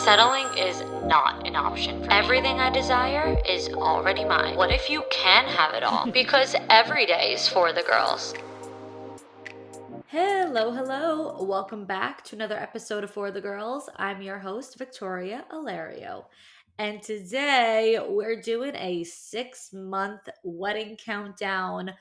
Settling is not an option for me. Everything I desire is already mine. What if you can have it all? Because every day is for the girls. Hello. Welcome back to another episode of For the Girls. I'm your host, Victoria Alario. And today we're doing a 6-month wedding countdown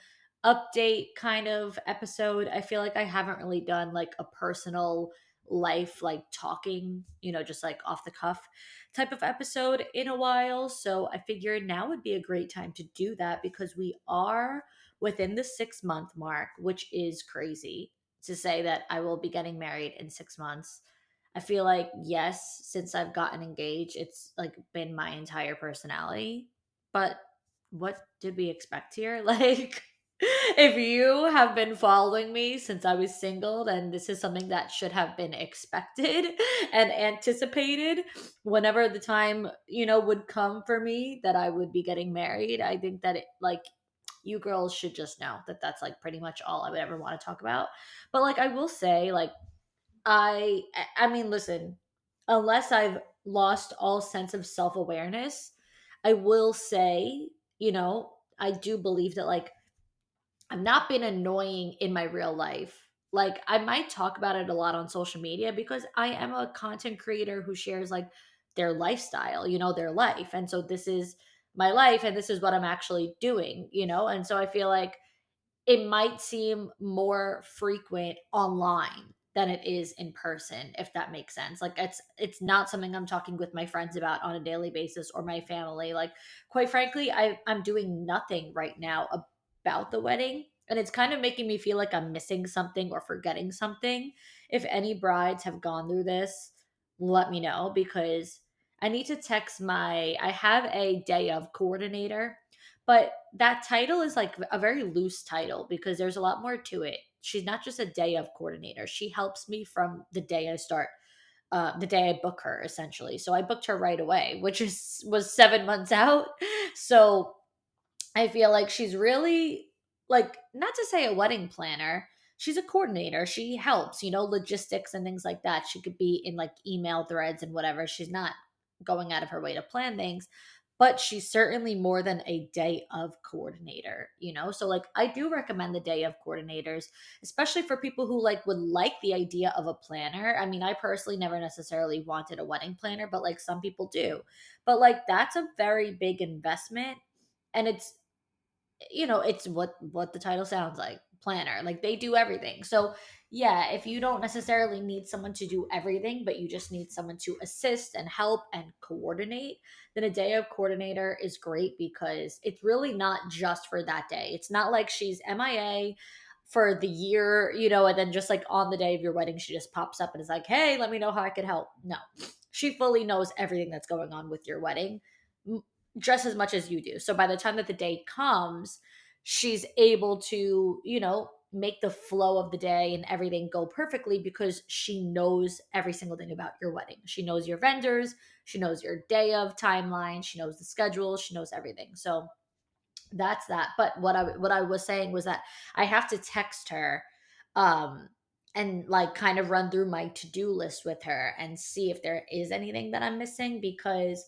update kind of episode. I feel like I haven't really done like a personal life, like talking, just like off the cuff type of episode in a while. So I figured now would be a great time to do that because we are within the 6-month mark, which is crazy to say that I will be getting married in 6 months. I feel like, yes, since I've gotten engaged, it's like been my entire personality. But what did we expect here? Like, if you have been following me since I was single, then this is something that should have been expected and anticipated whenever the time, would come for me that I would be getting married. I think that you girls should just know that that's like pretty much all I would ever want to talk about. But like I will say, like I mean, listen, unless I've lost all sense of self-awareness, I will say, I do believe that like I've not been annoying in my real life. Like I might talk about it a lot on social media because I am a content creator who shares like their lifestyle, their life. And so this is my life and this is what I'm actually doing, And so I feel like it might seem more frequent online than it is in person, if that makes sense. Like it's not something I'm talking with my friends about on a daily basis or my family. Like quite frankly, I'm doing nothing right now about the wedding, and it's kind of making me feel like I'm missing something or forgetting something. If any brides have gone through this, let me know because I need to text I have a day of coordinator, but that title is like a very loose title because there's a lot more to it. She's not just a day of coordinator. She helps me from the day I start, the day I book her essentially. So I booked her right away, which was 7 months out. So I feel like she's really like, not to say a wedding planner, she's a coordinator. She helps, logistics and things like that. She could be in like email threads and whatever. She's not going out of her way to plan things, but she's certainly more than a day of coordinator. So like I do recommend the day of coordinators, especially for people who like would like the idea of a planner. I mean, I personally never necessarily wanted a wedding planner, but like some people do. But like that's a very big investment, and it's what the title sounds like, planner. Like they do everything. So yeah, if you don't necessarily need someone to do everything, but you just need someone to assist and help and coordinate, then a day of coordinator is great because it's really not just for that day. It's not like she's MIA for the year, and then just like on the day of your wedding she just pops up and is like, hey, let me know how I could help. No, she fully knows everything that's going on with your wedding, just as much as you do. So by the time that the day comes, she's able to, make the flow of the day and everything go perfectly because she knows every single thing about your wedding. She knows your vendors, she knows your day of timeline, she knows the schedule, she knows everything. So that's that. But what I was saying was that I have to text her um and like kind of run through my to-do list with her and see if there is anything that I'm missing because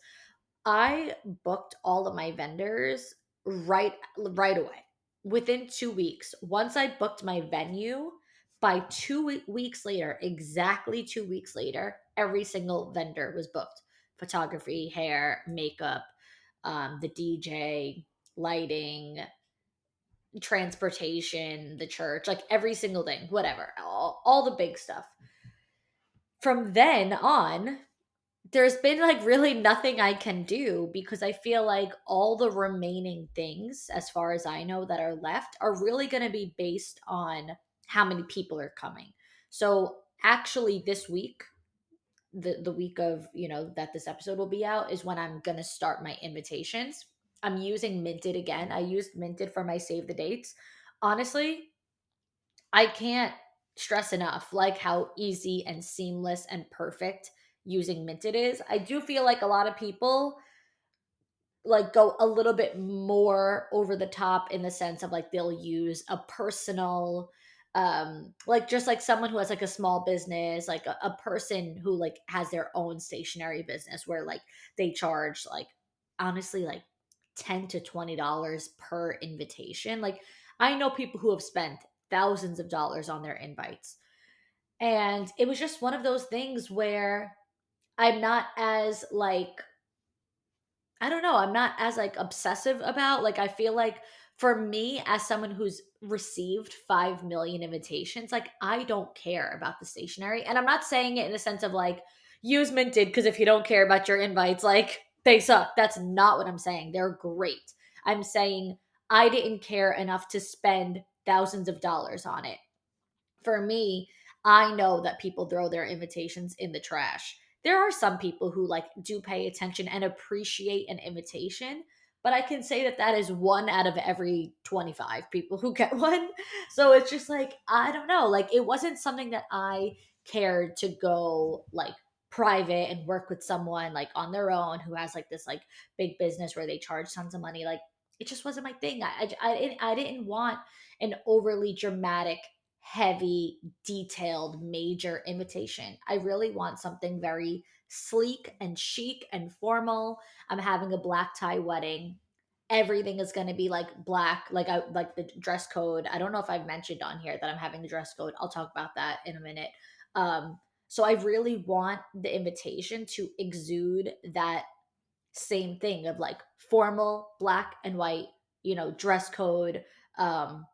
I booked all of my vendors right away. Within 2 weeks. Once I booked my venue, by 2 weeks later, exactly 2 weeks later, every single vendor was booked. Photography, hair, makeup, the DJ, lighting, transportation, the church, like every single thing, whatever, all the big stuff. From then on, there's been like really nothing I can do because I feel like all the remaining things, as far as I know, that are left are really going to be based on how many people are coming. So actually, this week, the week of that this episode will be out, is when I'm going to start my invitations. I'm using Minted again. I used Minted for my save the dates. Honestly, I can't stress enough like how easy and seamless and perfect using Minted is. I do feel like a lot of people like go a little bit more over the top in the sense of like they'll use a personal like just like someone who has like a small business, like a person who like has their own stationery business where like they charge like honestly like $10 to $20 per invitation. Like I know people who have spent thousands of dollars on their invites. And it was just one of those things where I'm not as like, I don't know, I'm not as like obsessive about, like I feel like for me as someone who's received 5 million invitations, like I don't care about the stationery. And I'm not saying it in a sense of like use Minted because if you don't care about your invites, like they suck. That's not what I'm saying. They're great. I'm saying I didn't care enough to spend thousands of dollars on it. For me, I know that people throw their invitations in the trash. There are some people who like do pay attention and appreciate an invitation, but I can say that that is one out of every 25 people who get one. So it's just like, I don't know, like it wasn't something that I cared to go like private and work with someone like on their own who has like this like big business where they charge tons of money. Like it just wasn't my thing. I didn't want an overly dramatic, heavy, detailed, major invitation. I really want something very sleek and chic and formal. I'm having a black tie wedding. Everything is going to be like black, like I like the dress code. I don't know if I've mentioned on here that I'm having the dress code. I'll talk about that in a minute. Um so I really want the invitation to exude that same thing of like formal black and white, dress code, um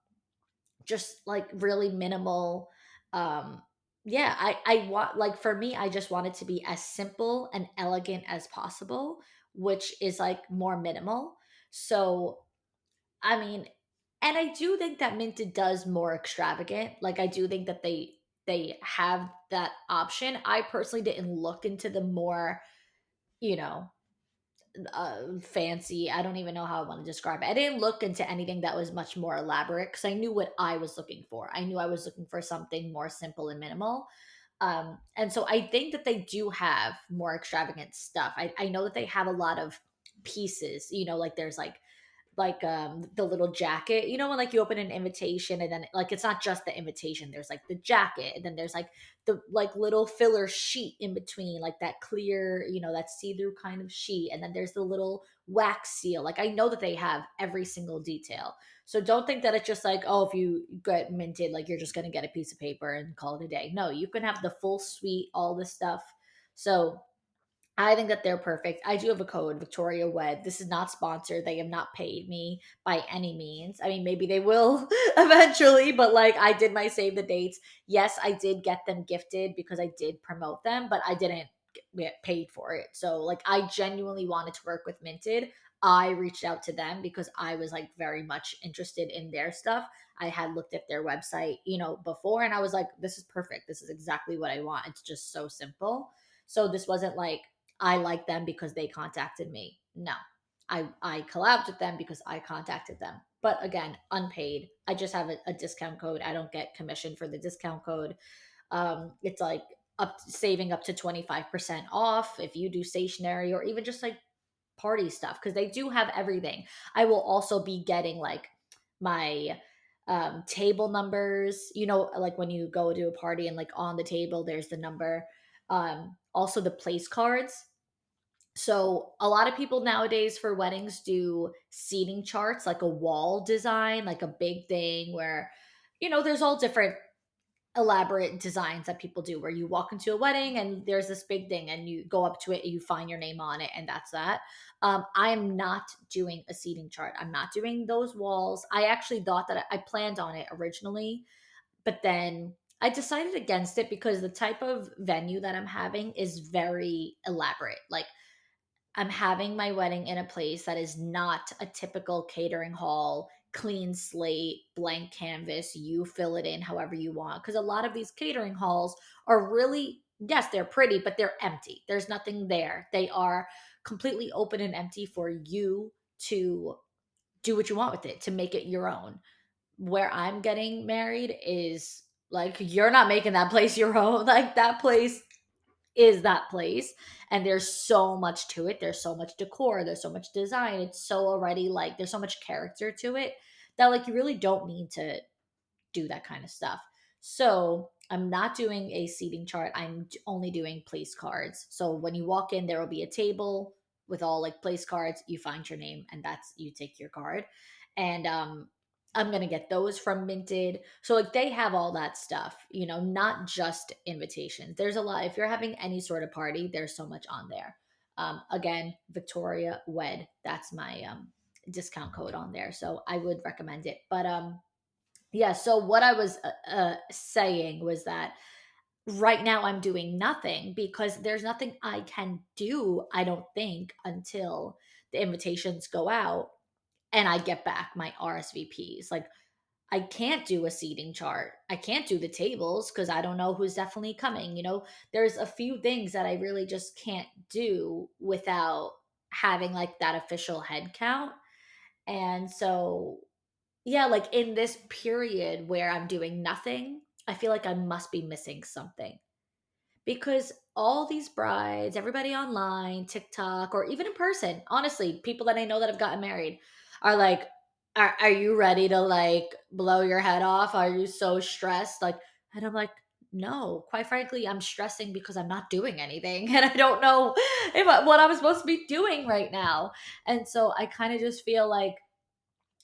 just like really minimal. Yeah, I want, like, for me I just want it to be as simple and elegant as possible, which is like more minimal. So I mean, and I do think that Minted does more extravagant. Like I do think that they have that option. I personally didn't look into the more, you know fancy. I don't even know how I want to describe it. I didn't look into anything that was much more elaborate because I knew what I was looking for. I knew I was looking for something more simple and minimal. And so I think that they do have more extravagant stuff. I know that they have a lot of pieces, like there's like the little jacket, when like you open an invitation and then like it's not just the invitation, there's like the jacket and then there's like the like little filler sheet in between, like that clear, that see-through kind of sheet, and then there's the little wax seal. Like I know that they have every single detail. So don't think that it's just like, oh, if you get Minted, like you're just going to get a piece of paper and call it a day. No, you can have the full suite, all this stuff. So I think that they're perfect. I do have a code, Victoria Wed. This is not sponsored. They have not paid me by any means. I mean, maybe they will eventually, but like I did my save the dates. Yes, I did get them gifted because I did promote them, but I didn't get paid for it. So like I genuinely wanted to work with Minted. I reached out to them because I was like very much interested in their stuff. I had looked at their website, before, and I was like, this is perfect. This is exactly what I want. It's just so simple. So this wasn't like I like them because they contacted me. No. I collabed with them because I contacted them. But again, unpaid. I just have a discount code. I don't get commission for the discount code. It's like saving up to 25% off if you do stationery or even just like party stuff because they do have everything. I will also be getting like my table numbers, like when you go to a party and like on the table there's the number. Also the place cards. So a lot of people nowadays for weddings do seating charts, like a wall design, like a big thing where, there's all different elaborate designs that people do where you walk into a wedding and there's this big thing and you go up to it and you find your name on it and that's that. I am not doing a seating chart. I'm not doing those walls. I actually thought that I planned on it originally, but then I decided against it because the type of venue that I'm having is very elaborate. Like I'm having my wedding in a place that is not a typical catering hall, clean slate, blank canvas. You fill it in however you want. Because a lot of these catering halls are really, yes, they're pretty, but they're empty. There's nothing there. They are completely open and empty for you to do what you want with it, to make it your own. Where I'm getting married is like, you're not making that place your own. Like, that place is that place, and there's so much to it. There's so much decor, there's so much design. It's so already like there's so much character to it that like you really don't need to do that kind of stuff. So I'm not doing a seating chart. I'm only doing place cards. So when you walk in, there will be a table with all like place cards. You find your name, and that's you take your card. And I'm gonna get those from Minted. So like they have all that stuff, not just invitations. There's a lot. If you're having any sort of party, there's so much on there. Again, Victoria Wed. That's my discount code on there. So I would recommend it. But yeah. So what I was saying was that right now I'm doing nothing because there's nothing I can do. I don't think until the invitations go out and I get back my RSVPs. Like I can't do a seating chart. I can't do the tables because I don't know who's definitely coming. There's a few things that I really just can't do without having like that official head count. And so, yeah, like in this period where I'm doing nothing, I feel like I must be missing something because all these brides, everybody online, TikTok, or even in person, honestly, people that I know that have gotten married are like, are you ready to like blow your head off? Are you so stressed? Like, and I'm like, no, quite frankly, I'm stressing because I'm not doing anything and I don't know what I'm supposed to be doing right now. And so I kind of just feel like,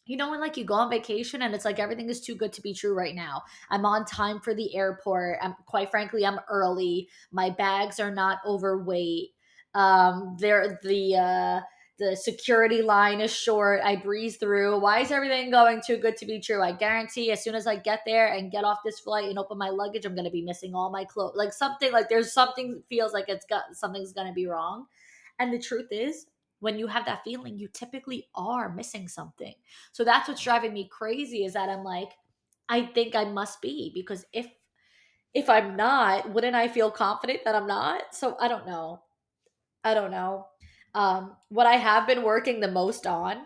when like you go on vacation and it's like everything is too good to be true right now. I'm on time for the airport. Quite frankly, I'm early. My bags are not overweight. They're the security line is short. I breeze through. Why is everything going too good to be true? I guarantee as soon as I get there and get off this flight and open my luggage, I'm gonna be missing all my clothes. Like something like there's something feels like something's gonna be wrong. And the truth is, when you have that feeling, you typically are missing something. So that's what's driving me crazy is that I'm like, I think I must be because if I'm not, wouldn't I feel confident that I'm not? So I don't know. I don't know. What I have been working the most on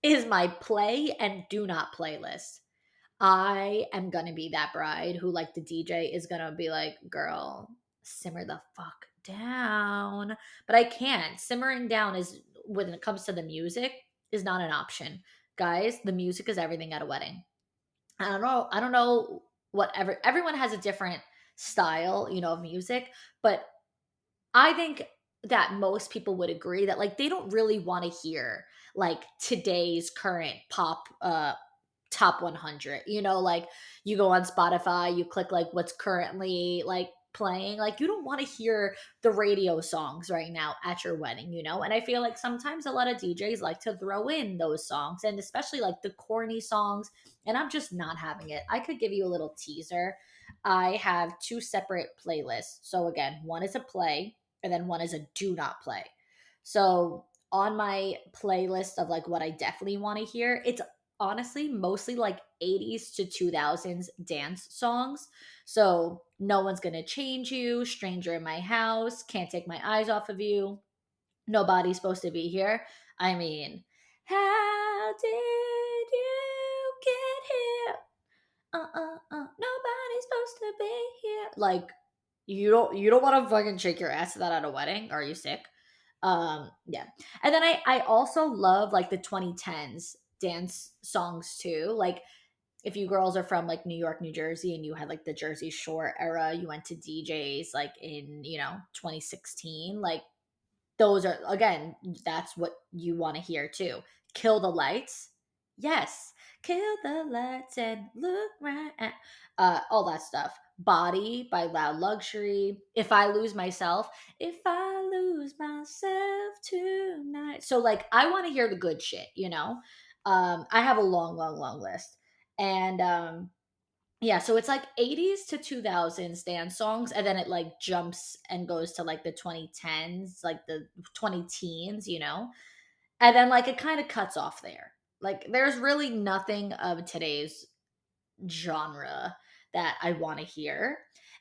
is my play and do not playlist. I am gonna be that bride who like the DJ is gonna be like, girl, simmer the fuck down. But I can't. Simmering down is when it comes to the music is not an option. Guys, the music is everything at a wedding. I don't know whatever everyone has a different style, of music, but I think that most people would agree that like they don't really want to hear like today's current pop top 100. Like you go on Spotify, you click like what's currently like playing. Like you don't want to hear the radio songs right now at your wedding. And I feel like sometimes a lot of DJs like to throw in those songs and especially like the corny songs. And I'm just not having it. I could give you a little teaser. I have two separate playlists. So again, one is a play and then one is a do not play. So on my playlist of like what I definitely want to hear, it's honestly mostly like 80s to 2000s dance songs. So No One's Gonna Change You, Stranger in My House, Can't Take My Eyes Off of You, Nobody's Supposed to Be Here. I mean, how did you get here? Nobody's supposed to be here. Like, you don't want to fucking shake your ass to that at a wedding. Are you sick? Yeah. And then I also love like the 2010s dance songs too. Like if you girls are from like New York, New Jersey, and you had like the Jersey Shore era, you went to DJs like in 2016. Like those are again, that's what you want to hear too. Kill the Lights. Yes. Kill the lights and look right at all that stuff. Body by Loud Luxury. If I Lose Myself. If I lose myself tonight. So like I want to hear the good shit. I have a long, long, long list. And yeah, so it's like 80s to 2000s dance songs, and then it like jumps and goes to like the 2010s, like the 20 teens. And then like it kind of cuts off there. Like there's really nothing of today's genre that I want to hear.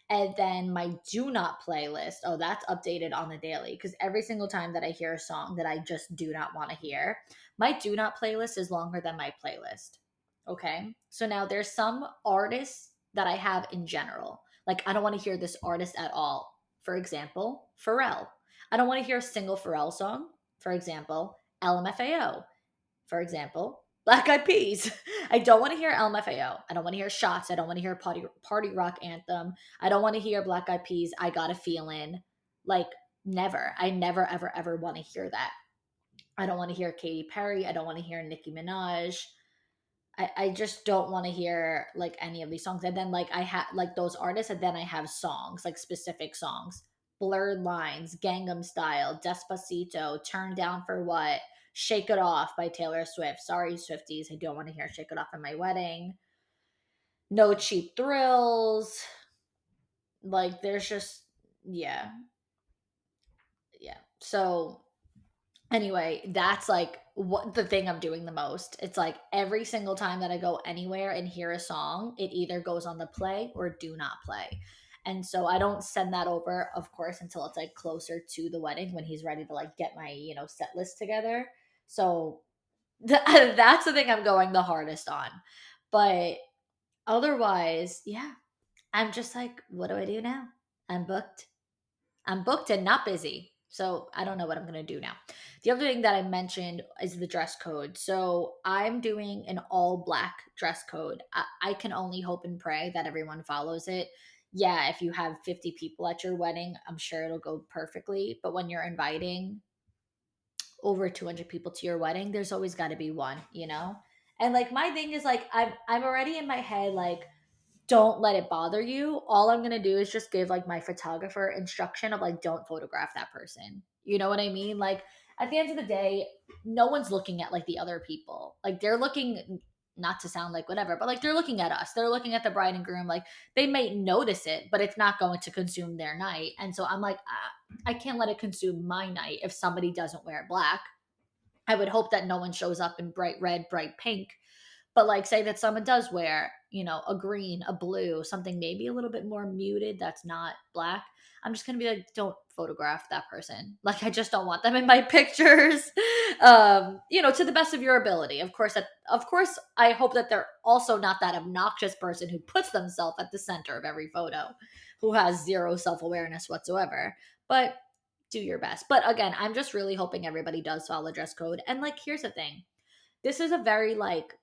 And then my do not playlist, oh, that's updated on the daily because every single time that I hear a song that I just do not want to hear, my do not playlist is longer than my playlist. Okay. So now there's some artists that I have in general. Like I don't want to hear this artist at all. For example, Pharrell. I don't want to hear a single Pharrell song. For example, LMFAO. For example, Black Eyed Peas. I don't want to hear LMFAO. I don't want to hear Shots. I don't want to hear party rock anthem. I don't want to hear Black Eyed Peas. I got a feeling. Like, never. I never ever ever want to hear that. I don't want to hear Katy Perry. I don't want to hear Nicki Minaj. I just don't want to hear like any of these songs. And then like I have like those artists, and then I have songs, like specific songs. Blurred Lines, Gangnam Style, Despacito, Turn Down for What, Shake It Off by Taylor Swift. Sorry, Swifties, I don't want to hear Shake It Off in my wedding. No Cheap Thrills. Like there's just yeah. Yeah. So anyway, that's like what the thing I'm doing the most. It's like every single time that I go anywhere and hear a song, it either goes on the play or do not play. And so I don't send that over, of course, until it's like closer to the wedding when he's ready to like get my, set list together. So that's the thing I'm going the hardest on. But otherwise, yeah, I'm just like, what do I do now? I'm booked. I'm booked and not busy. So I don't know what I'm going to do now. The other thing that I mentioned is the dress code. So I'm doing an all black dress code. I can only hope and pray that everyone follows it. Yeah, if you have 50 people at your wedding, I'm sure it'll go perfectly. But when you're inviting over 200 people to your wedding, there's always got to be one. And like my thing is like I'm already in my head like don't let it bother you. All I'm gonna do is just give like my photographer instruction of like don't photograph that person. You know what I mean? Like at the end of the day, no one's looking at like the other people. Like they're looking, not to sound like whatever, but like they're looking at us. They're looking at the bride and groom. Like they may notice it, but it's not going to consume their night. And so I'm like, I can't let it consume my night if somebody doesn't wear black. I would hope that no one shows up in bright red, bright pink, but like say that someone does wear, a green, a blue, something maybe a little bit more muted that's not black. I'm just gonna be like, don't photograph that person. Like I just don't want them in my pictures. To the best of your ability. Of course, I hope that they're also not that obnoxious person who puts themselves at the center of every photo, who has zero self-awareness whatsoever. But do your best. But again, I'm just really hoping everybody does follow dress code. And like here's the thing. This is a very like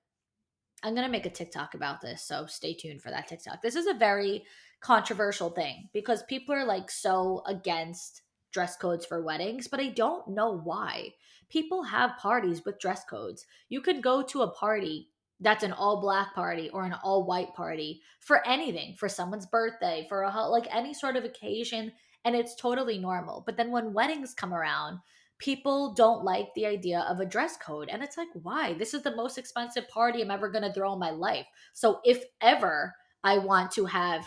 I'm going to make a TikTok about this, so stay tuned for that TikTok. This is a very controversial thing because people are like so against dress codes for weddings, but I don't know why. People have parties with dress codes. You could go to a party that's an all black party or an all white party for anything, for someone's birthday, for like any sort of occasion, and it's totally normal. But then when weddings come around, people don't like the idea of a dress code. And it's like, why? This is the most expensive party I'm ever going to throw in my life. So if ever I want to have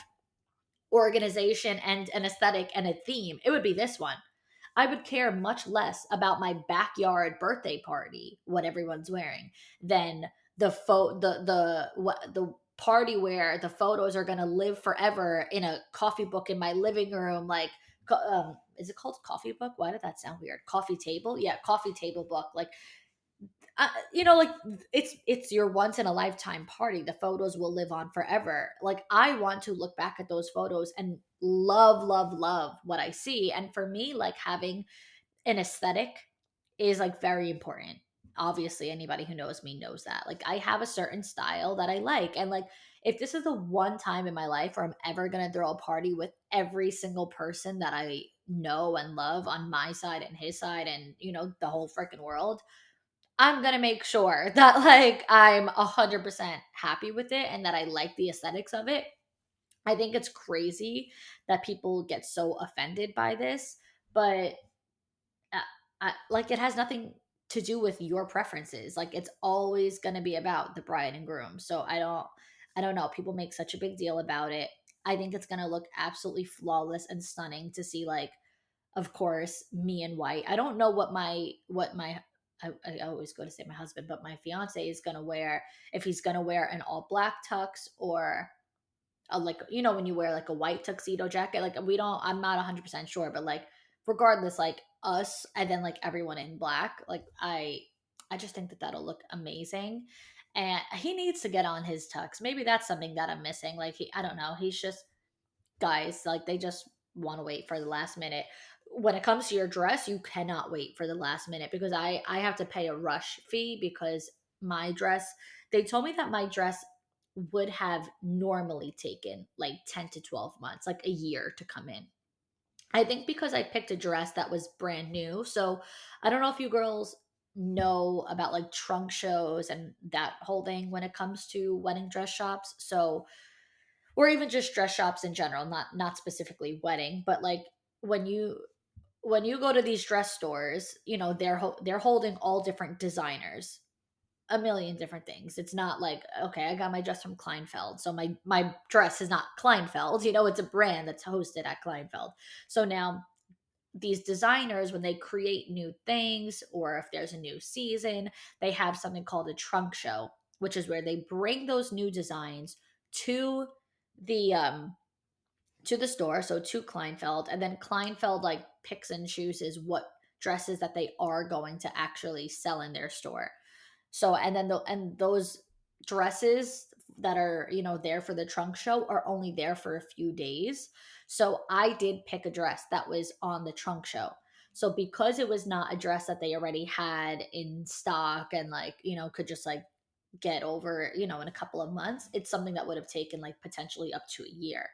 organization and an aesthetic and a theme, it would be this one. I would care much less about my backyard birthday party, what everyone's wearing, than the party where the photos are going to live forever in a coffee book in my living room, like is it called coffee book? Why did that sound weird? Coffee table? Yeah, coffee table book. Like like it's your once in a lifetime party. The photos will live on forever. Like I want to look back at those photos and love what I see. And for me, like having an aesthetic is like very important. Obviously, anybody who knows me knows that. Like I have a certain style that I like. And like if this is the one time in my life where I'm ever going to throw a party with every single person that I know and love on my side and his side and, the whole freaking world, I'm going to make sure that like I'm 100% happy with it and that I like the aesthetics of it. I think it's crazy that people get so offended by this, but like it has nothing to do with your preferences. Like it's always going to be about the bride and groom. So I don't know. People make such a big deal about it. I think it's going to look absolutely flawless and stunning to see like, of course, me in white. I don't know what my I always go to say my husband, but my fiance is going to wear, if he's going to wear an all black tux or like when you wear like a white tuxedo jacket. Like I'm not 100% sure, but like regardless, like us and then like everyone in black, like I just think that that'll look amazing. And he needs to get on his tux. Maybe that's something that I'm missing. Like I don't know, he's just, guys, like they just want to wait for the last minute. When it comes to your dress, you cannot wait for the last minute because I have to pay a rush fee because my dress, they told me that my dress would have normally taken like 10 to 12 months, like a year to come in. I think because I picked a dress that was brand new. So I don't know if you girls know about like trunk shows and that whole thing when it comes to wedding dress shops. So, or even just dress shops in general, not specifically wedding, but like when you go to these dress stores, they're holding all different designers, a million different things. It's not like, okay, I got my dress from Kleinfeld, so my dress is not Kleinfeld. It's a brand that's hosted at Kleinfeld. So now these designers, when they create new things or if there's a new season, they have something called a trunk show, which is where they bring those new designs to the store, so to Kleinfeld, and then Kleinfeld like picks and chooses what dresses that they are going to actually sell in their store. So and then those dresses that are, there for the trunk show are only there for a few days. So I did pick a dress that was on the trunk show. So because it was not a dress that they already had in stock and like, could just like get over, in a couple of months, it's something that would have taken like potentially up to a year.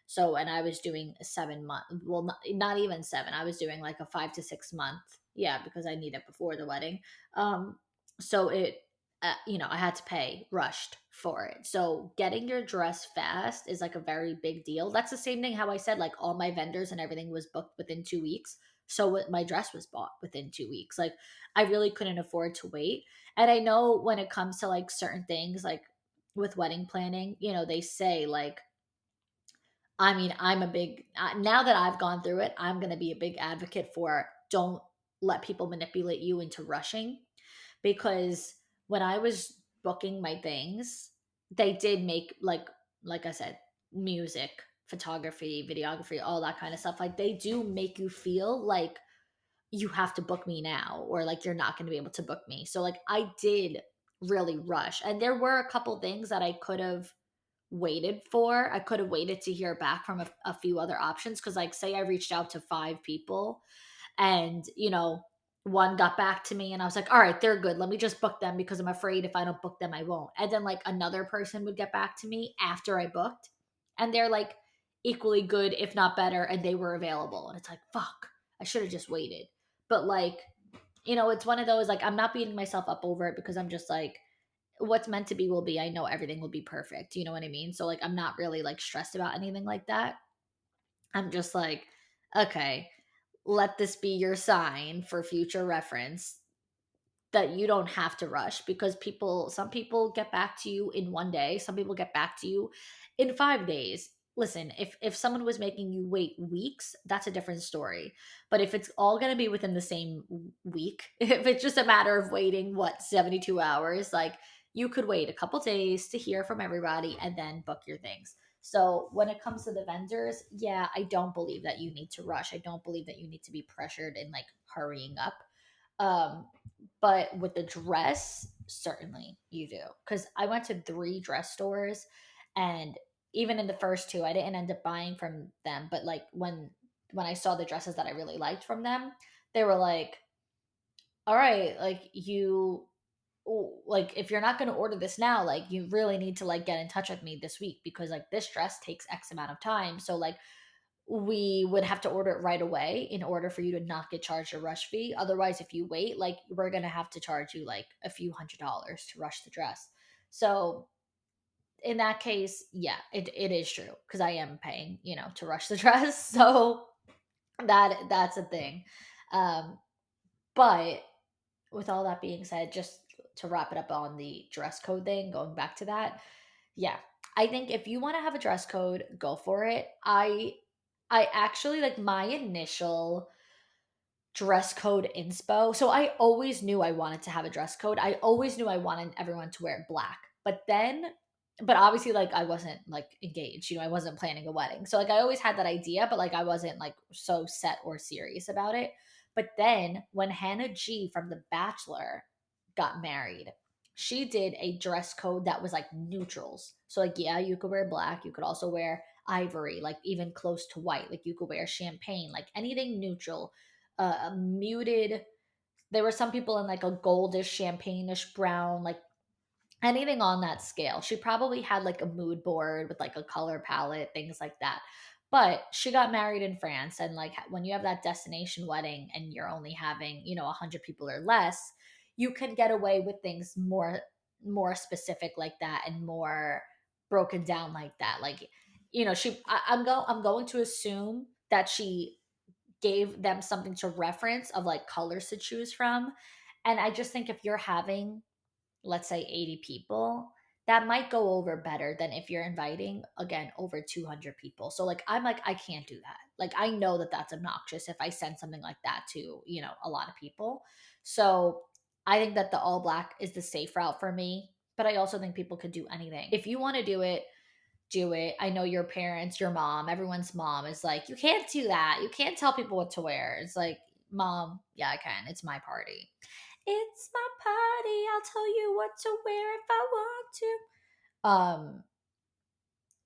So, and I was doing a 7 month, well, not even seven, I was doing like a 5 to 6 month. Yeah, because I need it before the wedding. So I had to pay rushed for it. So getting your dress fast is like a very big deal. That's the same thing how I said like all my vendors and everything was booked within 2 weeks. So my dress was bought within 2 weeks. Like I really couldn't afford to wait. And I know when it comes to like certain things, like with wedding planning, they say like, I mean, I'm a big, now that I've gone through it, I'm going to be a big advocate for don't let people manipulate you into rushing, because when I was booking my things, they did make like I said, music, photography, videography, all that kind of stuff. Like they do make you feel like you have to book me now or like you're not going to be able to book me. So like I did really rush. And there were a couple things that I could have waited for. I could have waited to hear back from a few other options, cuz like say I reached out to 5 people and one got back to me and I was like, all right, they're good, let me just book them because I'm afraid if I don't book them I won't. And then like another person would get back to me after I booked and they're like equally good if not better and they were available, and it's like, fuck, I should have just waited. But like, it's one of those, like, I'm not beating myself up over it because I'm just like, what's meant to be will be. I know everything will be perfect, you know what I mean? So like I'm not really like stressed about anything like that. I'm just like, okay, let this be your sign for future reference that you don't have to rush, because some people get back to you in one day, some people get back to you in 5 days. Listen, if someone was making you wait weeks, that's a different story. But if it's all going to be within the same week, if it's just a matter of waiting 72 hours, like you could wait a couple days to hear from everybody and then book your things. So when it comes to the vendors, yeah, I don't believe that you need to rush. I don't believe that you need to be pressured and like hurrying up. um but with the dress, certainly you do. Because I went to 3 dress stores, and even in the first two, I didn't end up buying from them. But like when I saw the dresses that I really liked from them, they were like, all right, like like if you're not going to order this now, like you really need to like get in touch with me this week, because like this dress takes X amount of time. So like we would have to order it right away in order for you to not get charged a rush fee. Otherwise, if you wait, like we're gonna have to charge you like a few $100s to rush the dress. So in that case, yeah, it is true, because I am paying, to rush the dress. So that's a thing. Um, but with all that being said, just to wrap it up on the dress code thing, going back to that, yeah, I think if you want to have a dress code, go for it. I actually, like, my initial dress code inspo. So I always knew I wanted to have a dress code. I always knew I wanted everyone to wear black. But obviously, like, I wasn't like engaged, I wasn't planning a wedding. So like I always had that idea, but like I wasn't like so set or serious about it. But then when Hannah G from The Bachelor got married, she did a dress code that was like neutrals. So like, yeah, you could wear black, you could also wear ivory, like even close to white, like you could wear champagne, like anything neutral, muted. There were some people in like a goldish champagne-ish brown, like anything on that scale. She probably had like a mood board with like a color palette, things like that. But she got married in France, and like when you have that destination wedding and you're only having, 100 people or less, you can get away with things more specific like that and more broken down like that. Like, I'm going to assume that she gave them something to reference of like colors to choose from. And I just think if you're having, let's say, 80 people, that might go over better than if you're inviting, again, over 200 people. So like I'm like I can't do that. Like I know that that's obnoxious if I send something like that to, a lot of people. So I think that the all black is the safe route for me, but I also think people could do anything. If you want to do it, do it. I know your parents, your mom, everyone's mom is like, you can't do that. You can't tell people what to wear. It's like, mom, yeah, I can. It's my party. It's my party. I'll tell you what to wear if I want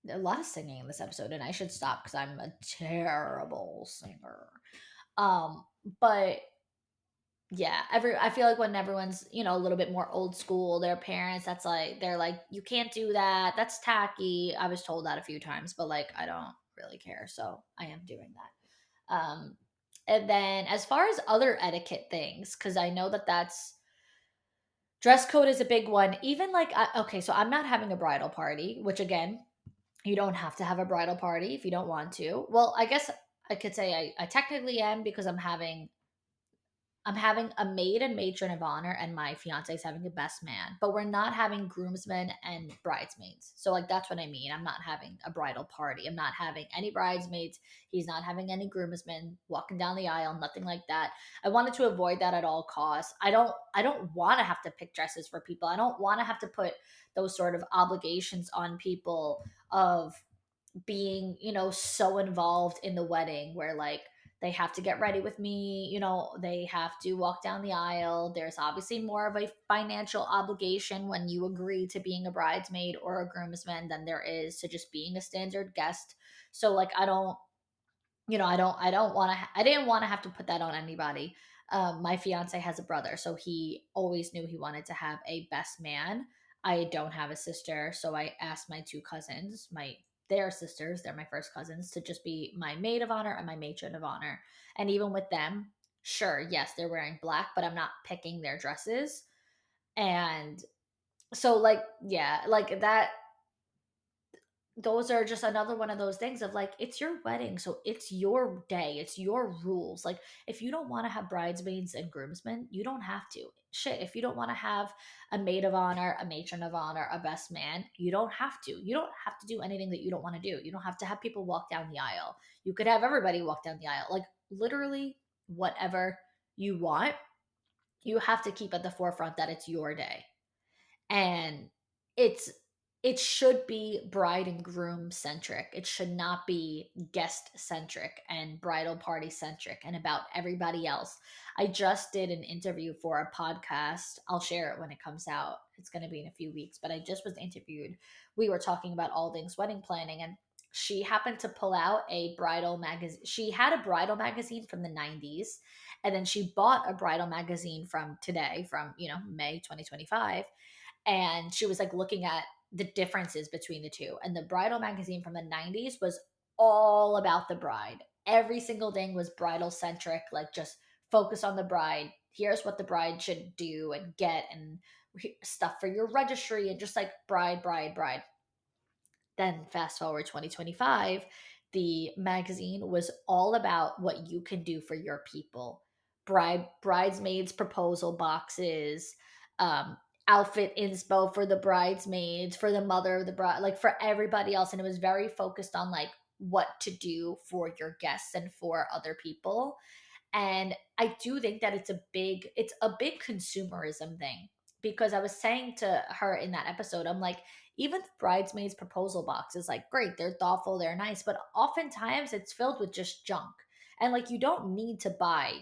to. A lot of singing in this episode, and I should stop because I'm a terrible singer. But yeah, I feel like when everyone's, a little bit more old school, their parents, that's like they're like, you can't do that. That's tacky. I was told that a few times, but like I don't really care, so I am doing that. And then as far as other etiquette things, because I know that that's dress code is a big one. Even like, okay, so I'm not having a bridal party, which again, you don't have to have a bridal party if you don't want to. Well, I guess I could say I technically am because I'm having a maid and matron of honor, and my fiance is having a best man, but we're not having groomsmen and bridesmaids. So, like, that's what I mean. I'm not having a bridal party. I'm not having any bridesmaids. He's not having any groomsmen walking down the aisle, nothing like that. I wanted to avoid that at all costs. I don't want to have to pick dresses for people. I don't want to have to put those sort of obligations on people of being, so involved in the wedding where like they have to get ready with me, they have to walk down the aisle. There's obviously more of a financial obligation when you agree to being a bridesmaid or a groomsman than there is to just being a standard guest. So like I didn't want to have to put that on anybody. My fiance has a brother, so he always knew he wanted to have a best man. I don't have a sister, so I asked my two cousins, they're sisters, they're my first cousins, to just be my maid of honor and my matron of honor. And even with them, sure, yes, they're wearing black, but I'm not picking their dresses. And so like, yeah, like that, those are just another one of those things of like, it's your wedding, so it's your day, it's your rules. Like if you don't want to have bridesmaids and groomsmen, you don't have to. Shit, if you don't want to have a maid of honor, a matron of honor, a best man, you don't have to. You don't have to do anything that you don't want to do. You don't have to have people walk down the aisle. You could have everybody walk down the aisle. Like literally whatever you want, you have to keep at the forefront that it's your day. And it's it should be bride and groom centric. It should not be guest centric and bridal party centric and about everybody else. I just did an interview for a podcast. I'll share it when it comes out. It's going to be in a few weeks, but I just was interviewed. We were talking about all things wedding planning, and she happened to pull out a bridal magazine. She had a bridal magazine from the 90s, and then she bought a bridal magazine from today, from, May 2025. And she was like looking at the differences between the two. And the bridal magazine from the 90s was all about the bride. Every single thing was bridal centric, like just focus on the bride. Here's what the bride should do and get, and stuff for your registry, and just like bride, bride, bride. Then fast forward 2025, the magazine was all about what you can do for your people. Bridesmaids proposal boxes, um, outfit inspo for the bridesmaids, for the mother of the bride, like for everybody else. And it was very focused on like what to do for your guests and for other people. And I do think that it's a big consumerism thing, because I was saying to her in that episode, I'm like, even bridesmaids proposal boxes, like great, they're thoughtful, they're nice, but oftentimes it's filled with just junk. And like you don't need to buy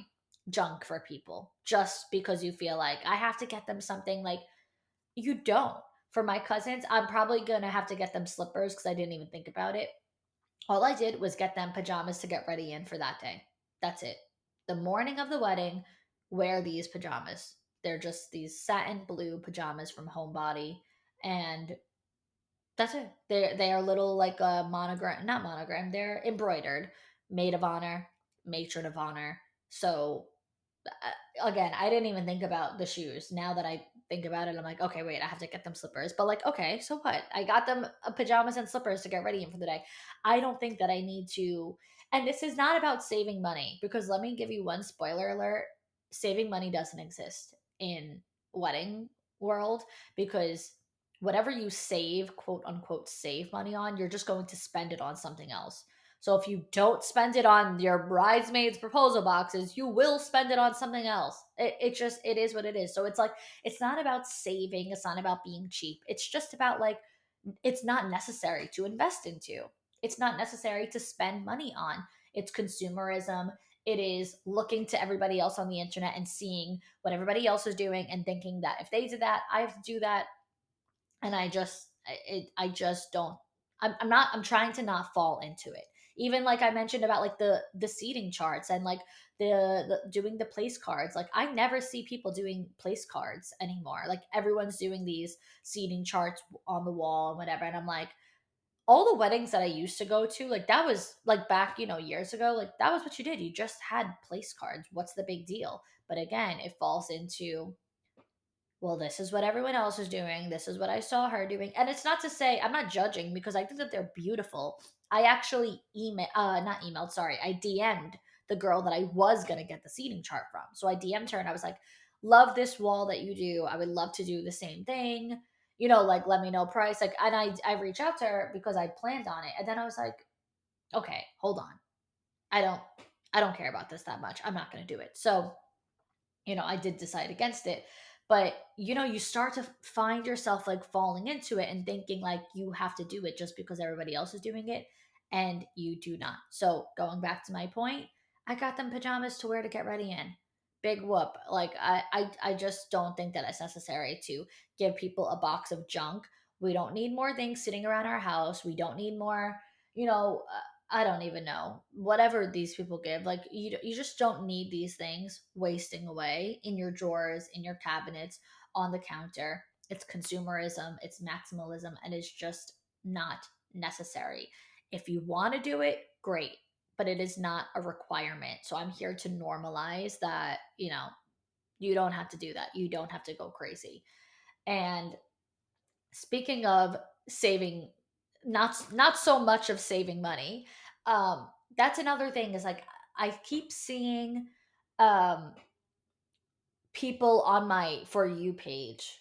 junk for people just because you feel like I have to get them something. Like you don't. For my cousins, I'm probably gonna have to get them slippers because I didn't even think about it. All I did was get them pajamas to get ready in for that day. That's it. The morning of the wedding, wear these pajamas. They're just these satin blue pajamas from Homebody. And that's it. They are little like a monogram, not monogram. They're embroidered, maid of honor, matron of honor. So again, I didn't even think about the shoes. Now that I think about it, I'm like, okay, wait, I have to get them slippers. But like, okay, so what? I got them pajamas and slippers to get ready in for the day. I don't think that I need to. And this is not about saving money, because let me give you one spoiler alert: saving money doesn't exist in wedding world, because whatever you save, quote unquote, save money on, you're just going to spend it on something else. So if you don't spend it on your bridesmaids proposal boxes, you will spend it on something else. It is what it is. So it's like, it's not about saving, it's not about being cheap. It's just about like, it's not necessary to invest into. It's not necessary to spend money on. It's consumerism. It is looking to everybody else on the internet and seeing what everybody else is doing and thinking that if they did that, I have to do that. And I just don't. I'm trying to not fall into it. Even like I mentioned about like the seating charts and like the doing the place cards. Like I never see people doing place cards anymore. Like everyone's doing these seating charts on the wall and whatever. And I'm like, all the weddings that I used to go to, like that was like back, years ago, like that was what you did. You just had place cards. What's the big deal? But again, it falls into, well, this is what everyone else is doing. This is what I saw her doing. And it's not to say I'm not judging, because I think that they're beautiful. I actually not emailed, sorry. I DM'd the girl that I was going to get the seating chart from. So I DM'd her and I was like, love this wall that you do. I would love to do the same thing. Like let me know price. Like, and I reached out to her because I planned on it. And then I was like, okay, hold on. I don't, I don't care about this that much. I'm not going to do it. So I did decide against it. But, you start to find yourself like falling into it and thinking like you have to do it just because everybody else is doing it. And you do not. So, going back to my point, I got them pajamas to wear to get ready in. Big whoop. Like, I just don't think that it's necessary to give people a box of junk. We don't need more things sitting around our house. We don't need more, you know, I don't even know. Whatever these people give, like you just don't need these things wasting away in your drawers, in your cabinets, on the counter. It's consumerism, it's maximalism, and it's just not necessary. If you want to do it, great, but it is not a requirement. So I'm here to normalize that, you don't have to do that. You don't have to go crazy. And speaking of saving, not so much of saving money, um that's another thing, is like I keep seeing um people on my For You page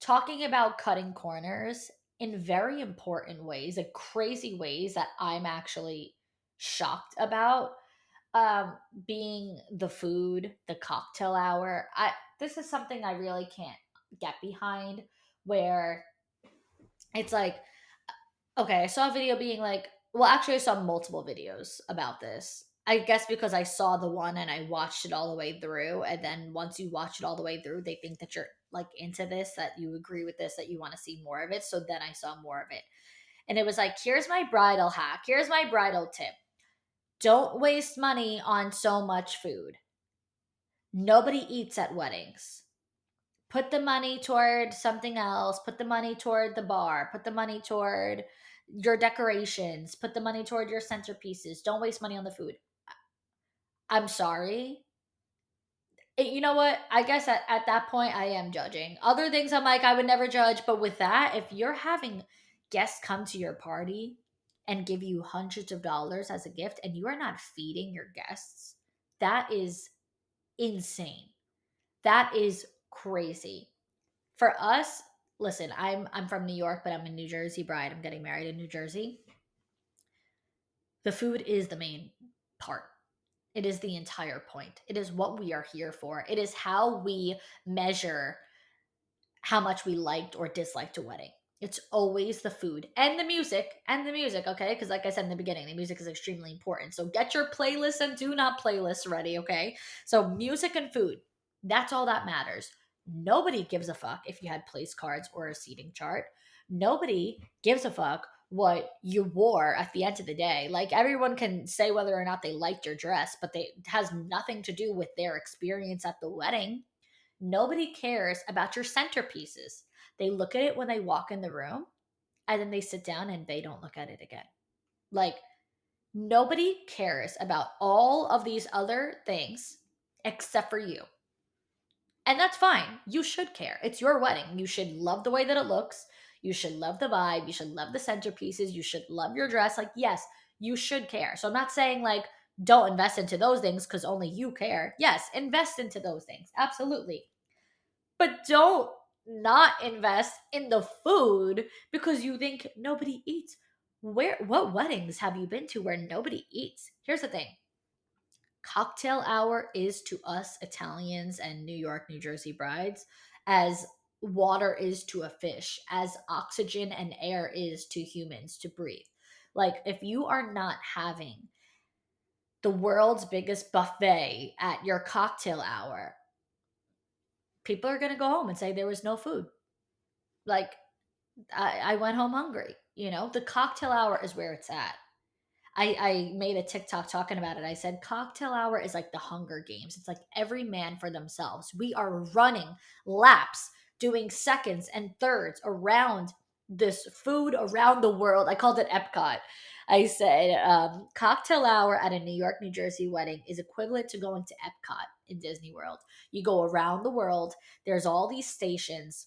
talking about cutting corners in very important ways, like crazy ways that I'm actually shocked about. um Being the food, the cocktail hour, I this is something I really can't get behind, where it's like, okay, I saw a video being like, well, actually, I saw multiple videos about this. I guess because I saw the one and I watched it all the way through. And then once you watch it all the way through, they think that you're like into this, that you agree with this, that you want to see more of it. So then I saw more of it. And it was like, here's my bridal hack. Here's my bridal tip. Don't waste money on so much food. Nobody eats at weddings. Put the money toward something else. Put the money toward the bar. Put the money toward your decorations. Put the money toward your centerpieces. Don't waste money on the food. I'm sorry. You know what? I guess at that point, I am judging. Other things I'm like, I would never judge. But with that, if you're having guests come to your party and give you hundreds of dollars as a gift and you are not feeding your guests, that is insane. That is crazy. For us, listen, I'm from New York, but I'm a New Jersey bride. I'm getting married in New Jersey. The food is the main part. It is the entire point. It is what we are here for. It is how we measure how much we liked or disliked a wedding. It's always the food and the music, okay? Because, like I said in the beginning, the music is extremely important. So, get your playlist and do not playlists ready, okay? So, music and food, that's all that matters. Nobody gives a fuck if you had place cards or a seating chart. Nobody gives a fuck what you wore at the end of the day. Like, everyone can say whether or not they liked your dress, but it has nothing to do with their experience at the wedding. Nobody cares about your centerpieces. They look at it when they walk in the room, and then they sit down and they don't look at it again. Like, nobody cares about all of these other things except for you. And that's fine. You should care. It's your wedding. You should love the way that it looks. You should love the vibe. You should love the centerpieces. You should love your dress. Like, yes, you should care. So I'm not saying like don't invest into those things because only you care. Yes, invest into those things. Absolutely. But don't not invest in the food because you think nobody eats. What weddings have you been to where nobody eats? Here's the thing. Cocktail hour is to us Italians and New York, New Jersey brides as water is to a fish, as oxygen and air is to humans to breathe. Like, if you are not having the world's biggest buffet at your cocktail hour, people are going to go home and say there was no food. Like, I went home hungry. The cocktail hour is where it's at. I made a TikTok talking about it. I said, cocktail hour is like the Hunger Games. It's like every man for themselves. We are running laps, doing seconds and thirds around this food around the world. I called it Epcot. I said, cocktail hour at a New York, New Jersey wedding is equivalent to going to Epcot in Disney World. You go around the world. There's all these stations.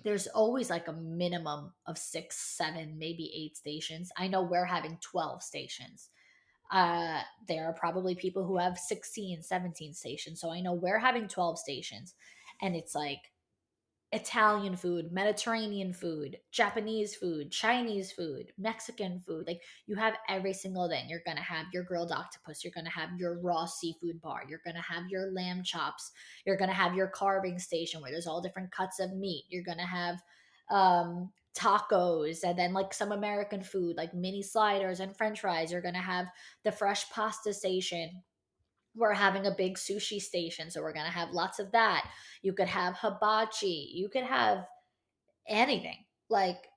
There's always like a minimum of 6, 7, maybe 8 stations. I know we're having 12 stations. There are probably people who have 16, 17 stations. So I know we're having 12 stations. And it's like Italian food, Mediterranean food, Japanese food, Chinese food, Mexican food. Like, you have every single thing. You're going to have your grilled octopus. You're going to have your raw seafood bar. You're going to have your lamb chops. You're going to have your carving station where there's all different cuts of meat. You're going to have tacos, and then like some American food like mini sliders and french fries. You're going to have the fresh pasta station. We're having a big sushi station, so we're going to have lots of that. You could have hibachi. You could have anything. Like,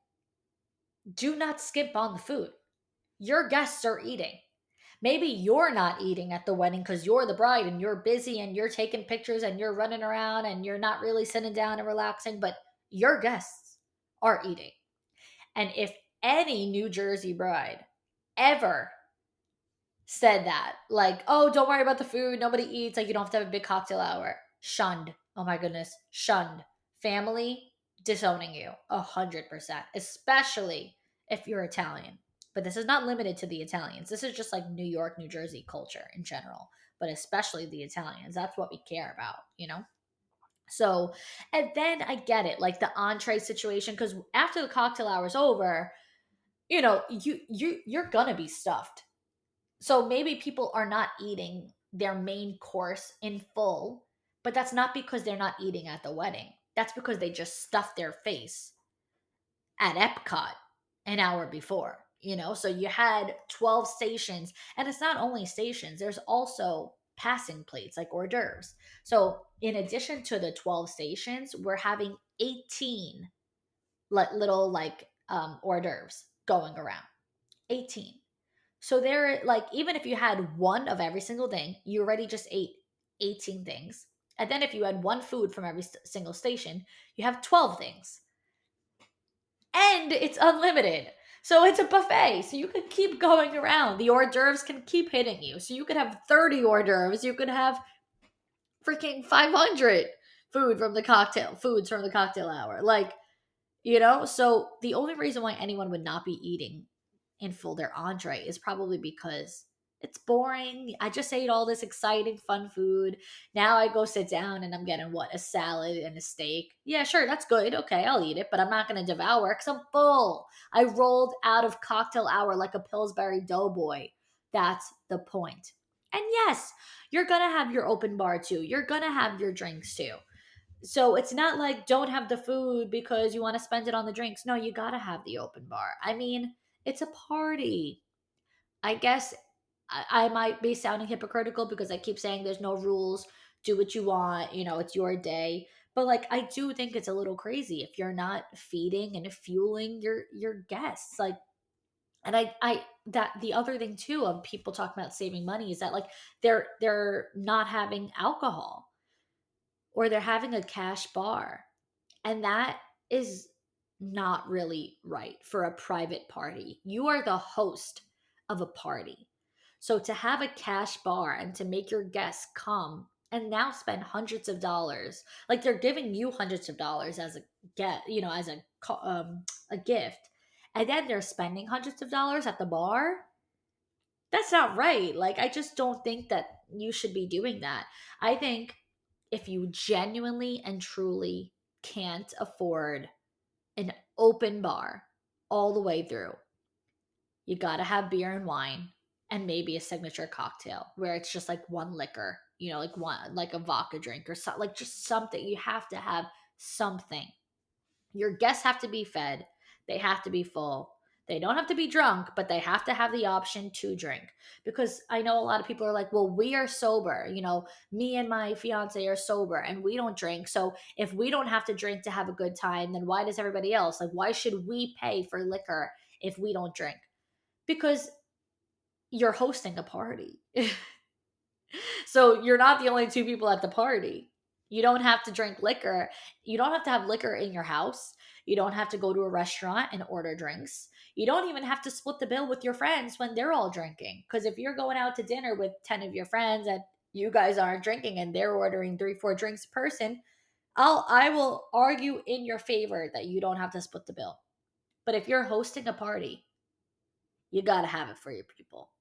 do not skimp on the food. Your guests are eating. Maybe you're not eating at the wedding because you're the bride and you're busy and you're taking pictures and you're running around and you're not really sitting down and relaxing, but your guests are eating. And if any New Jersey bride ever said that, like, oh, don't worry about the food, nobody eats, like, you don't have to have a big cocktail hour, shunned. Oh my goodness, shunned. Family disowning you 100%, especially if you're Italian. But this is not limited to the Italians. This is just like New York, New Jersey culture in general, but especially the Italians. That's what we care about. So, and then I get it, like the entree situation, because after the cocktail hour is over, you're gonna be stuffed. So maybe people are not eating their main course in full, but that's not because they're not eating at the wedding. That's because they just stuffed their face at Epcot an hour before. So you had 12 stations, and it's not only stations, there's also passing plates like hors d'oeuvres. So in addition to the 12 stations, we're having 18 little like hors d'oeuvres going around. 18. So there, like, even if you had one of every single thing, you already just ate 18 things. And then if you had one food from every single station, you have 12 things. And it's unlimited. So it's a buffet. So you could keep going around. The hors d'oeuvres can keep hitting you. So you could have 30 hors d'oeuvres. You could have freaking 500 foods from the cocktail hour. Like, so the only reason why anyone would not be eating in full their entree is probably because it's boring. I just ate all this exciting, fun food. Now I go sit down and I'm getting a salad and a steak. Yeah, sure, that's good. Okay, I'll eat it, but I'm not going to devour it because I'm full. I rolled out of cocktail hour like a Pillsbury Doughboy. That's the point. And yes, you're going to have your open bar too. You're going to have your drinks too. So it's not like don't have the food because you want to spend it on the drinks. No, you got to have the open bar. I mean, it's a party. I guess I might be sounding hypocritical because I keep saying there's no rules. Do what you want. It's your day. But like, I do think it's a little crazy if you're not feeding and fueling your guests. Like, and I that the other thing too of people talking about saving money is that like they're not having alcohol or they're having a cash bar. And that is not really right for a private party. You are the host of a party. So to have a cash bar and to make your guests come and now spend hundreds of dollars, like they're giving you hundreds of dollars as a as a gift, and then they're spending hundreds of dollars at the bar. That's not right. Like, I just don't think that you should be doing that. I think if you genuinely and truly can't afford an open bar all the way through, you got to have beer and wine and maybe a signature cocktail where it's just like one liquor, like one, like a vodka drink or something, like just something. You have to have something. Your guests have to be fed, they have to be full. They don't have to be drunk, but they have to have the option to drink. Because I know a lot of people are like, well, we are sober. Me and my fiance are sober and we don't drink. So if we don't have to drink to have a good time, then why does everybody else? Like, why should we pay for liquor if we don't drink? Because you're hosting a party. So you're not the only two people at the party. You don't have to drink liquor. You don't have to have liquor in your house. You don't have to go to a restaurant and order drinks. You don't even have to split the bill with your friends when they're all drinking. Because if you're going out to dinner with 10 of your friends and you guys aren't drinking and they're ordering 3, 4 drinks a person, I will argue in your favor that you don't have to split the bill. But if you're hosting a party, you got to have it for your people.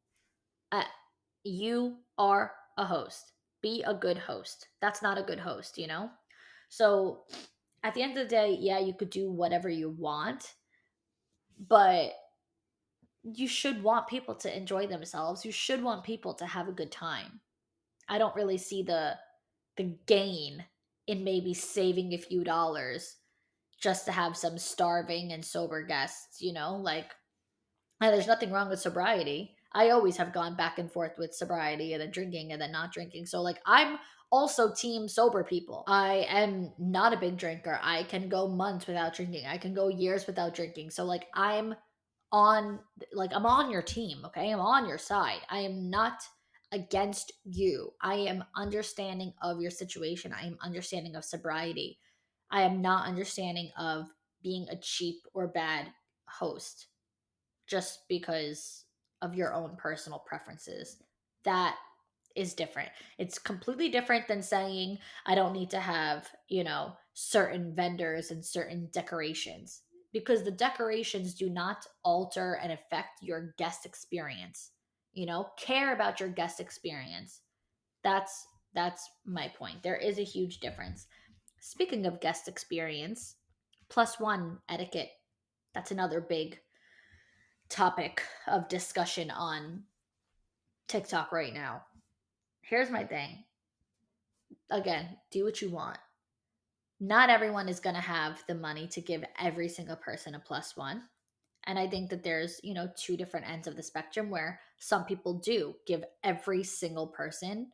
You are a host. Be a good host. That's not a good host, So at the end of the day, yeah, you could do whatever you want, but you should want people to enjoy themselves. You should want people to have a good time. I don't really see the gain in maybe saving a few dollars just to have some starving and sober guests, like, and there's nothing wrong with sobriety. I always have gone back and forth with sobriety and then drinking and then not drinking. So, like, I'm also team sober people. I am not a big drinker. I can go months without drinking. I can go years without drinking. So, like, on I'm on your team, okay? I'm on your side. I am not against you. I am understanding of your situation. I am understanding of sobriety. I am not understanding of being a cheap or bad host just because of your own personal preferences. That is different. It's completely different than saying I don't need to have, certain vendors and certain decorations, because the decorations do not alter and affect your guest experience. Care about your guest experience. That's my point. There is a huge difference. Speaking of guest experience, plus one etiquette. That's another big topic of discussion on TikTok right now. Here's my thing. Again, do what you want. Not everyone is going to have the money to give every single person a plus one. And I think that there's, two different ends of the spectrum where some people do give every single person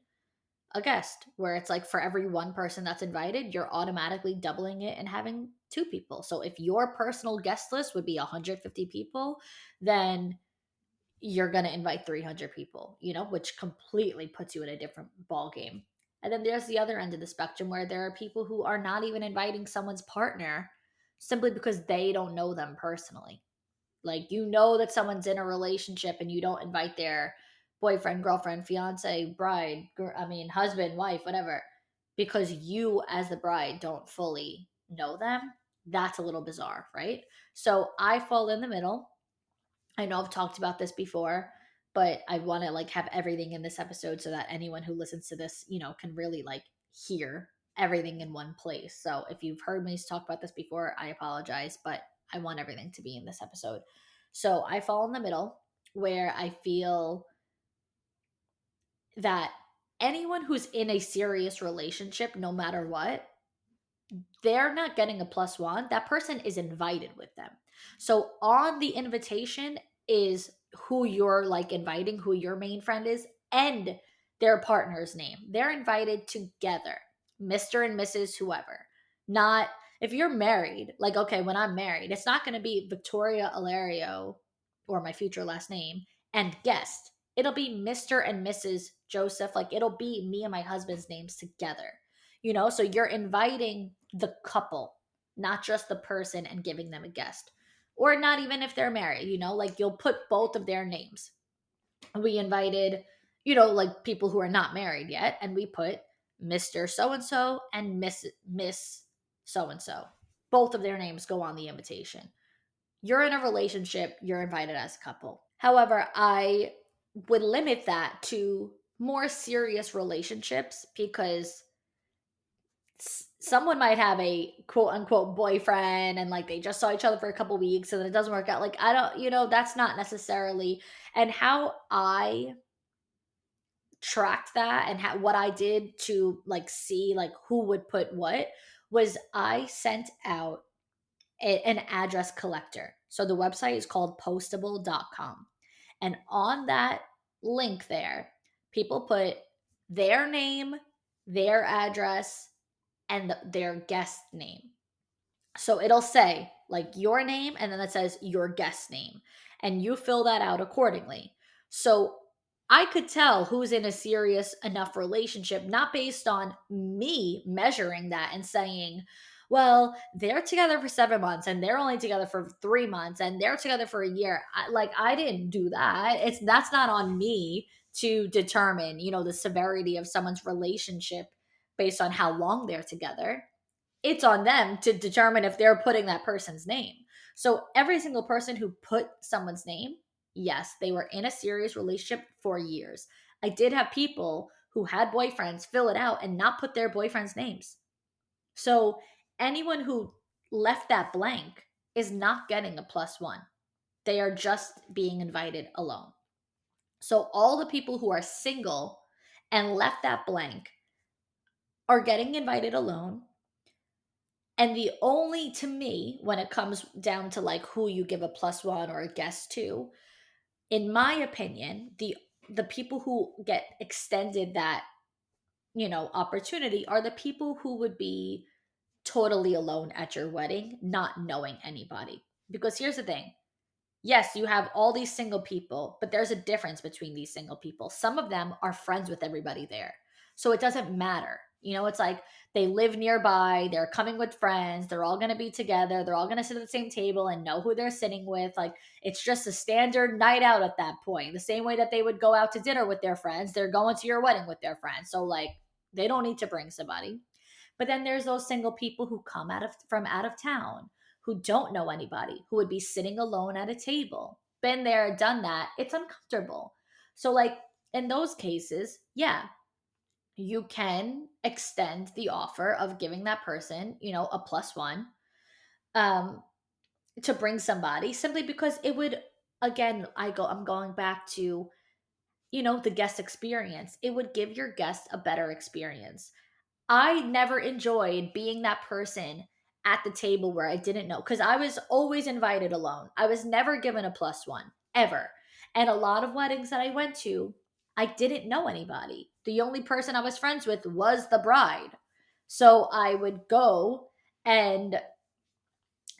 a guest, where it's like for every one person that's invited, you're automatically doubling it and having two people. So if your personal guest list would be 150 people, then you're going to invite 300 people, which completely puts you in a different ball game. And then there's the other end of the spectrum where there are people who are not even inviting someone's partner simply because they don't know them personally. Like, that someone's in a relationship and you don't invite their boyfriend, girlfriend, fiance, bride, husband, wife, whatever, because you as the bride don't fully know them. That's a little bizarre, right? So I fall in the middle. I know I've talked about this before, but I want to have everything in this episode so that anyone who listens to this, can really hear everything in one place. So if you've heard me talk about this before, I apologize, but I want everything to be in this episode. So I fall in the middle where I feel that anyone who's in a serious relationship, no matter what, they're not getting a plus one. That person is invited with them. So on the invitation is who you're inviting, who your main friend is, and their partner's name. They're invited together, Mr. and Mrs. whoever. Not if you're married, okay, when I'm married, it's not going to be Victoria Alario or my future last name and guest. It'll be Mr. and Mrs. Joseph. It'll be me and my husband's names together. So you're inviting the couple. not just the person and giving them a guest. Or not even if they're married, like you'll put both of their names. We invited, like people who are not married yet, and we put Mr. So and so and Miss so and so. Both of their names go on the invitation. You're in a relationship, you're invited as a couple. However, I would limit that to more serious relationships because someone might have a quote unquote boyfriend and like they just saw each other for a couple weeks and then it doesn't work out. Like, I don't, that's not necessarily. And how I tracked that and what I did to like see like who would put what was I sent out an address collector. So the website is called postable.com. And on that link there, people put their name, their address, and their guest name. So it'll say like your name and then it says your guest name. And you fill that out accordingly. So I could tell who's in a serious enough relationship, not based on me measuring that and saying, well, they're together for 7 months and they're only together for 3 months and they're together for a year. I didn't do that. That's not on me to determine, the severity of someone's relationship based on how long they're together. It's on them to determine if they're putting that person's name. So every single person who put someone's name, yes, they were in a serious relationship for years. I did have people who had boyfriends fill it out and not put their boyfriends' names. So anyone who left that blank is not getting a +1. They are just being invited alone. So all the people who are single and left that blank are getting invited alone. And the only, to me, when it comes down to like who you give a +1 or a guest to, in my opinion, the people who get extended that, opportunity are the people who would be totally alone at your wedding, not knowing anybody. Because here's the thing. Yes, you have all these single people, but there's a difference between these single people. Some of them are friends with everybody there. So it doesn't matter. It's like they live nearby, they're coming with friends, they're all going to be together, they're all going to sit at the same table and know who they're sitting with. Like it's just a standard night out at that point. The same way that they would go out to dinner with their friends, they're going to your wedding with their friends. So like they don't need to bring somebody. But then there's those single people who come from out of town, who don't know anybody, who would be sitting alone at a table. Been there, done that. It's uncomfortable. So like in those cases, yeah, you can extend the offer of giving that person, a +1 to bring somebody, simply because it would, again, I'm going back to, the guest experience. It would give your guest a better experience. I never enjoyed being that person at the table where I didn't know, because I was always invited alone. I was never given a +1 ever. And a lot of weddings that I went to, I didn't know anybody. The only person I was friends with was the bride. So I would go and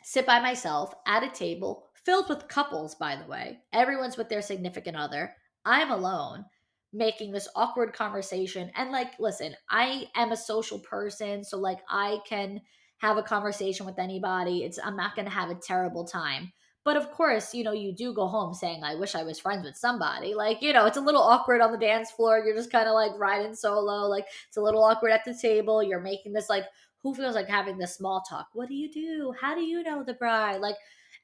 sit by myself at a table filled with couples, by the way. Everyone's with their significant other. I'm alone making this awkward conversation. And like, listen, I am a social person. So like I can have a conversation with anybody. I'm not going to have a terrible time. But of course, you do go home saying, I wish I was friends with somebody. Like, it's a little awkward on the dance floor. You're just kind of like riding solo. Like it's a little awkward at the table. You're making this like, who feels like having this small talk? What do you do? How do you know the bride? Like,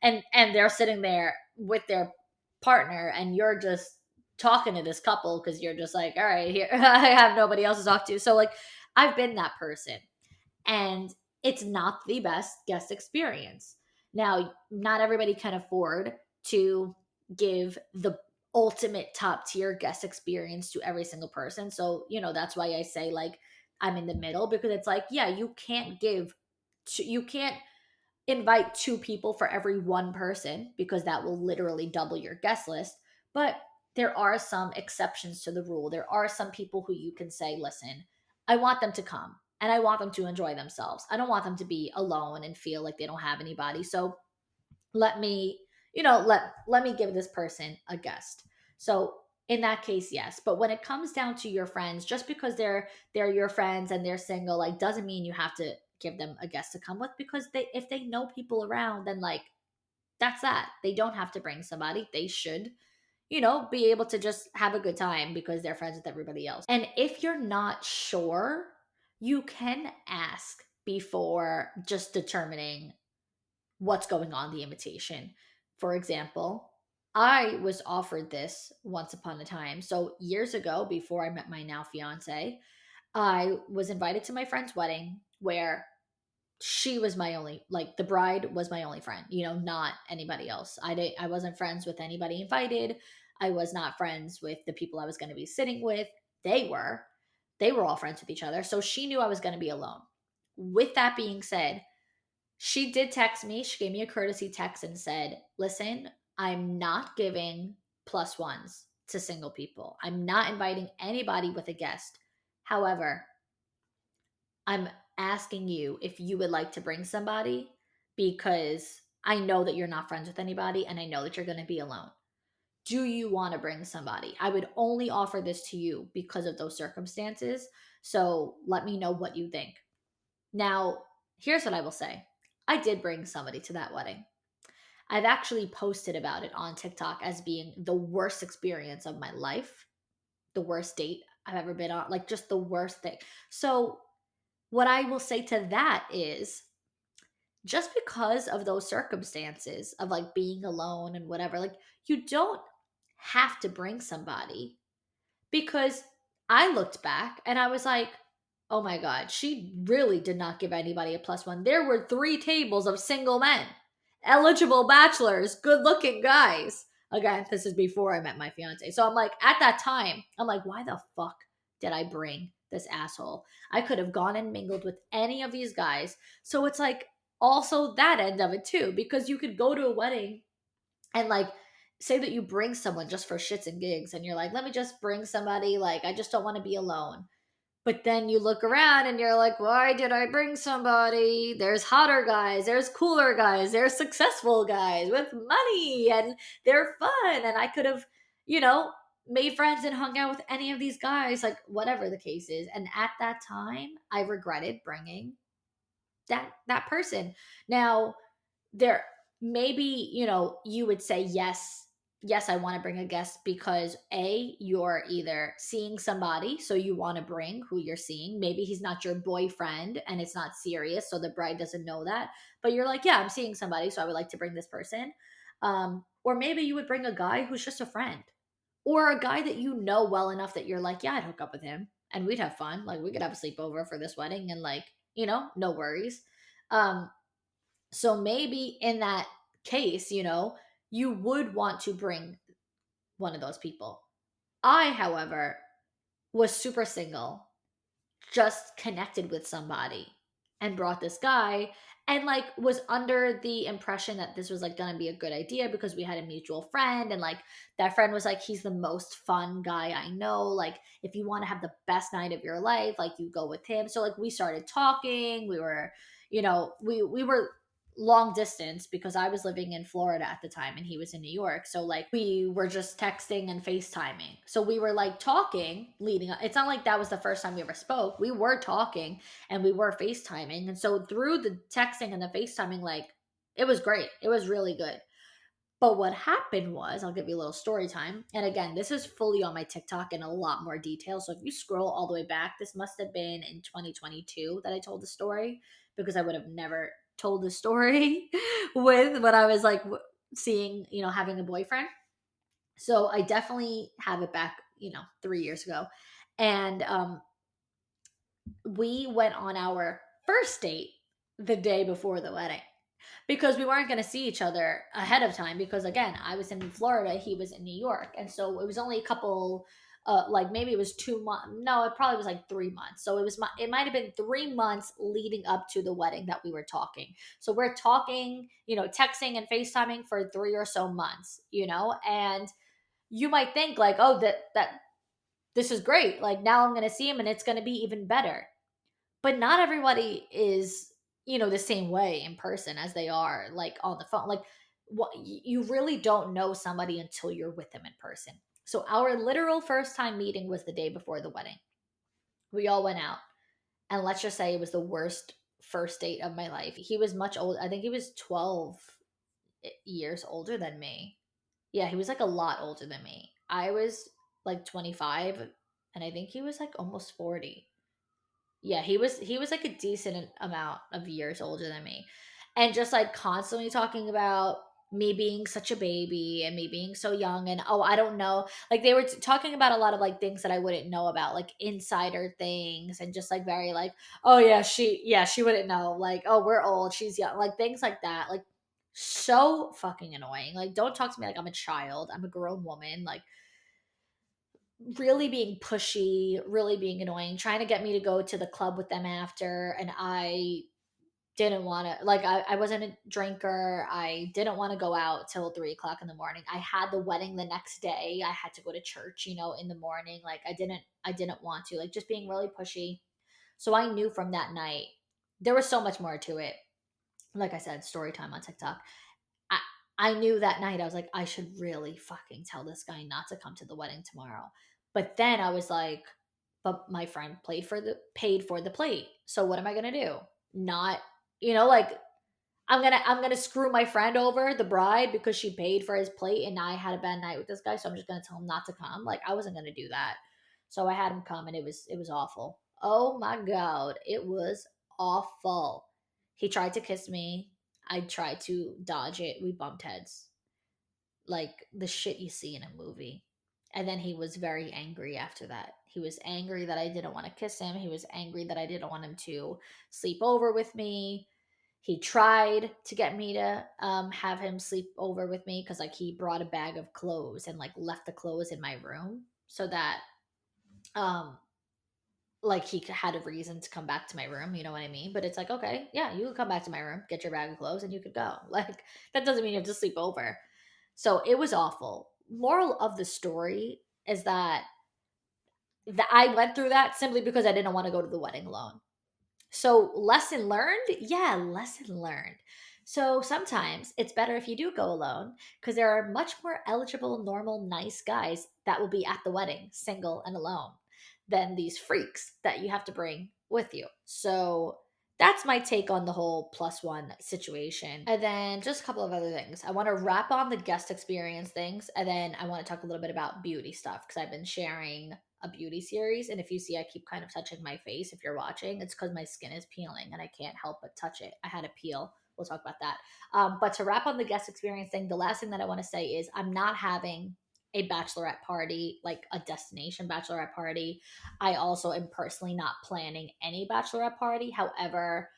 and they're sitting there with their partner and you're just talking to this couple because you're just like, all right, here, I have nobody else to talk to. So like I've been that person and it's not the best guest experience. Now, not everybody can afford to give the ultimate top tier guest experience to every single person. So, that's why I say like I'm in the middle, because it's like, yeah, you can't invite 2 people for every one person, because that will literally double your guest list. But there are some exceptions to the rule. There are some people who you can say, listen, I want them to come and I want them to enjoy themselves. I don't want them to be alone and feel like they don't have anybody. So let me, let me give this person a guest. So in that case, yes. But when it comes down to your friends, just because they're your friends and they're single, like doesn't mean you have to give them a guest to come with, because if they know people around, then like that's that. They don't have to bring somebody. They should, be able to just have a good time because they're friends with everybody else. And if you're not sure, you can ask before just determining what's going on the invitation. For example, I was offered this once upon a time. So years ago, before I met my now fiance, I was invited to my friend's wedding where she was my only, like, the bride was my only friend, not anybody else. I wasn't friends with anybody invited. I was not friends with the people I was going to be sitting with. They were all friends with each other, so she knew I was going to be alone. With that being said, she did text me. She gave me a courtesy text and said, listen, I'm not giving plus ones to single people. I'm not inviting anybody with a guest. However, I'm asking you if you would like to bring somebody, because I know that you're not friends with anybody and I know that you're going to be alone. Do you want to bring somebody? I would only offer this to you because of those circumstances. So let me know what you think. Now, here's what I will say. I did bring somebody to that wedding. I've actually posted about it on TikTok as being the worst experience of my life, the worst date I've ever been on, like just the worst thing. So what I will say to that is, just because of those circumstances of like being alone and whatever, like you don't have to bring somebody, because I looked back and I was like, oh my God, she really did not give anybody a plus one. There were 3 tables of single men, eligible bachelors, good looking guys. Again, this is before I met my fiance. So I'm like, at that time, I'm like, why the fuck did I bring this asshole? I could have gone and mingled with any of these guys. So it's like also that end of it too, because you could go to a wedding and like say that you bring someone just for shits and gigs and you're like, let me just bring somebody, like I just don't want to be alone. But then you look around and you're like, why did I bring somebody? There's hotter guys, there's cooler guys, there's successful guys with money, and they're fun, and I could have, made friends and hung out with any of these guys, like whatever the case is. And at that time I regretted bringing that person. Now, there maybe, you would say yes, I want to bring a guest because you're either seeing somebody, so you want to bring who you're seeing. Maybe he's not your boyfriend and it's not serious, so the bride doesn't know that, but you're like, yeah, I'm seeing somebody, so I would like to bring this person. Or maybe you would bring a guy who's just a friend, or a guy that you know well enough that you're like, yeah, I'd hook up with him and we'd have fun, like we could have a sleepover for this wedding, and like, no worries. um so maybe in that case, you would want to bring one of those people. I, however, was super single, just connected with somebody and brought this guy, and like was under the impression that this was like gonna be a good idea because we had a mutual friend, and like that friend was like, he's the most fun guy I know, like if you want to have the best night of your life, like you go with him. So like we started talking. We were, we were long distance because I was living in Florida at the time and he was in New York. So like we were just texting and FaceTiming. So we were like talking leading up. It's not like that was the first time we ever spoke. We were talking and we were FaceTiming. And so through the texting and the FaceTiming, like it was great. It was really good. But what happened was, I'll give you a little story time. And again, this is fully on my TikTok in a lot more detail. So if you scroll all the way back, this must have been in 2022 that I told the story, because I would have never told the story with when I was like seeing, having a boyfriend. So I definitely have it back, 3 years ago. And we went on our first date the day before the wedding, because we weren't going to see each other ahead of time, because again, I was in Florida, he was in New York, and so it was only a couple, like maybe it was 2 months, no, it probably was like 3 months. So it might have been 3 months leading up to the wedding that we were talking. So we're talking, texting and FaceTiming for 3 or so months, and you might think like, oh, that this is great, like now I'm going to see him and it's going to be even better. But not everybody is, the same way in person as they are like on the phone. Like what, you really don't know somebody until you're with them in person. So our literal first time meeting was the day before the wedding. We all went out, and let's just say it was the worst first date of my life. He was much older. I think he was 12 years older than me. Yeah, he was like a lot older than me. I was like 25 and I think he was like almost 40. Yeah, he was like a decent amount of years older than me. And just like constantly talking about me being such a baby and me being so young and oh, I don't know. Like they were talking about a lot of like things that I wouldn't know about, like insider things and just like very like, oh yeah, she wouldn't know. Like, oh, we're old, she's young. Like things like that. Like so fucking annoying. Like don't talk to me like I'm a child. I'm a grown woman. Like really being pushy, really being annoying, trying to get me to go to the club with them after. And I didn't want to, like, I wasn't a drinker. I didn't want to go out till 3 o'clock in the morning. I had the wedding the next day. I had to go to church, in the morning. Like, I didn't want to, like, just being really pushy. So I knew from that night, there was so much more to it. Like I said, story time on TikTok. I I knew that night I was like, I should really fucking tell this guy not to come to the wedding tomorrow. But then I was like, but my friend paid for the plate. So what am I gonna do? Not, like I'm gonna screw my friend over, the bride, because she paid for his plate and I had a bad night with this guy, so I'm just gonna tell him not to come. Like I wasn't gonna do that. So I had him come and it was awful. Oh my god, it was awful. He tried to kiss me. I tried to dodge it. We bumped heads. Like the shit you see in a movie. And then he was very angry after that. He was angry that I didn't want to kiss him. He was angry that I didn't want him to sleep over with me. He tried to get me to have him sleep over with me because like he brought a bag of clothes and like left the clothes in my room so that um like he had a reason to come back to my room, you know what I mean? But it's like, okay, yeah, you can come back to my room, get your bag of clothes, and you could go. Like that doesn't mean you have to sleep over. So it was awful. Moral of the story is that I went through that simply because I didn't want to go to the wedding alone. So, lesson learned? Yeah, lesson learned. So, sometimes it's better if you do go alone because there are much more eligible, normal, nice guys that will be at the wedding, single and alone, than these freaks that you have to bring with you. So, that's my take on the whole plus one situation. And then just a couple of other things. I want to wrap on the guest experience things. And then I want to talk a little bit about beauty stuff because I've been sharing a beauty series. And if you see, I keep kind of touching my face. If you're watching, it's because my skin is peeling and I can't help but touch it. I had a peel. We'll talk about that. But to wrap on the guest experience thing, the last thing that I want to say is I'm not having a bachelorette party, like a destination bachelorette party. I also am personally not planning any bachelorette party. However,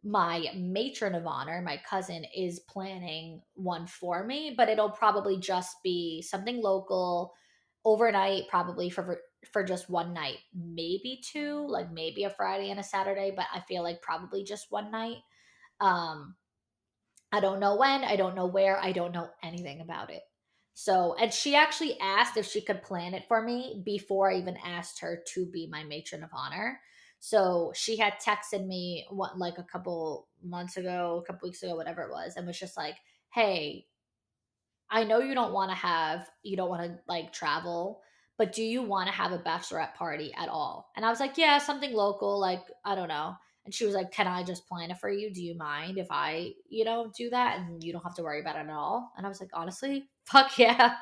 my matron of honor, my cousin, is planning one for me, but it'll probably just be something local, overnight, probably for just one night, maybe two, like maybe a Friday and a Saturday, but I feel like probably just one night. Um, I don't know when, I don't know where, I don't know anything about it. So, and she actually asked if she could plan it for me before I even asked her to be my matron of honor. So she had texted me like a couple months ago, a couple weeks ago, whatever it was, and was just like, "Hey, I know you don't want to like travel, but do you want to have a bachelorette party at all?" And I was like, yeah, something local, like, I don't know. And she was like, can I just plan it for you? Do you mind if I, do that and you don't have to worry about it at all? And I was like, honestly, fuck yeah.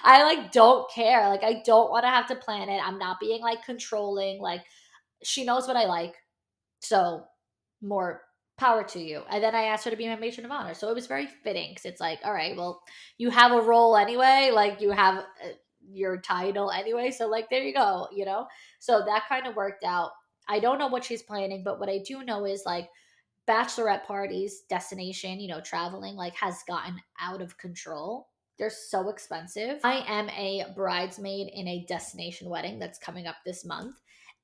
I like don't care. Like, I don't want to have to plan it. I'm not being like controlling. Like, she knows what I like. So more power to you. And then I asked her to be my matron of honor. So it was very fitting because it's like, all right, well, you have a role anyway. Like you have your title anyway. So like, there you go. So that kind of worked out. I don't know what she's planning, but what I do know is like bachelorette parties, destination, traveling like has gotten out of control. They're so expensive. I am a bridesmaid in a destination wedding that's coming up this month.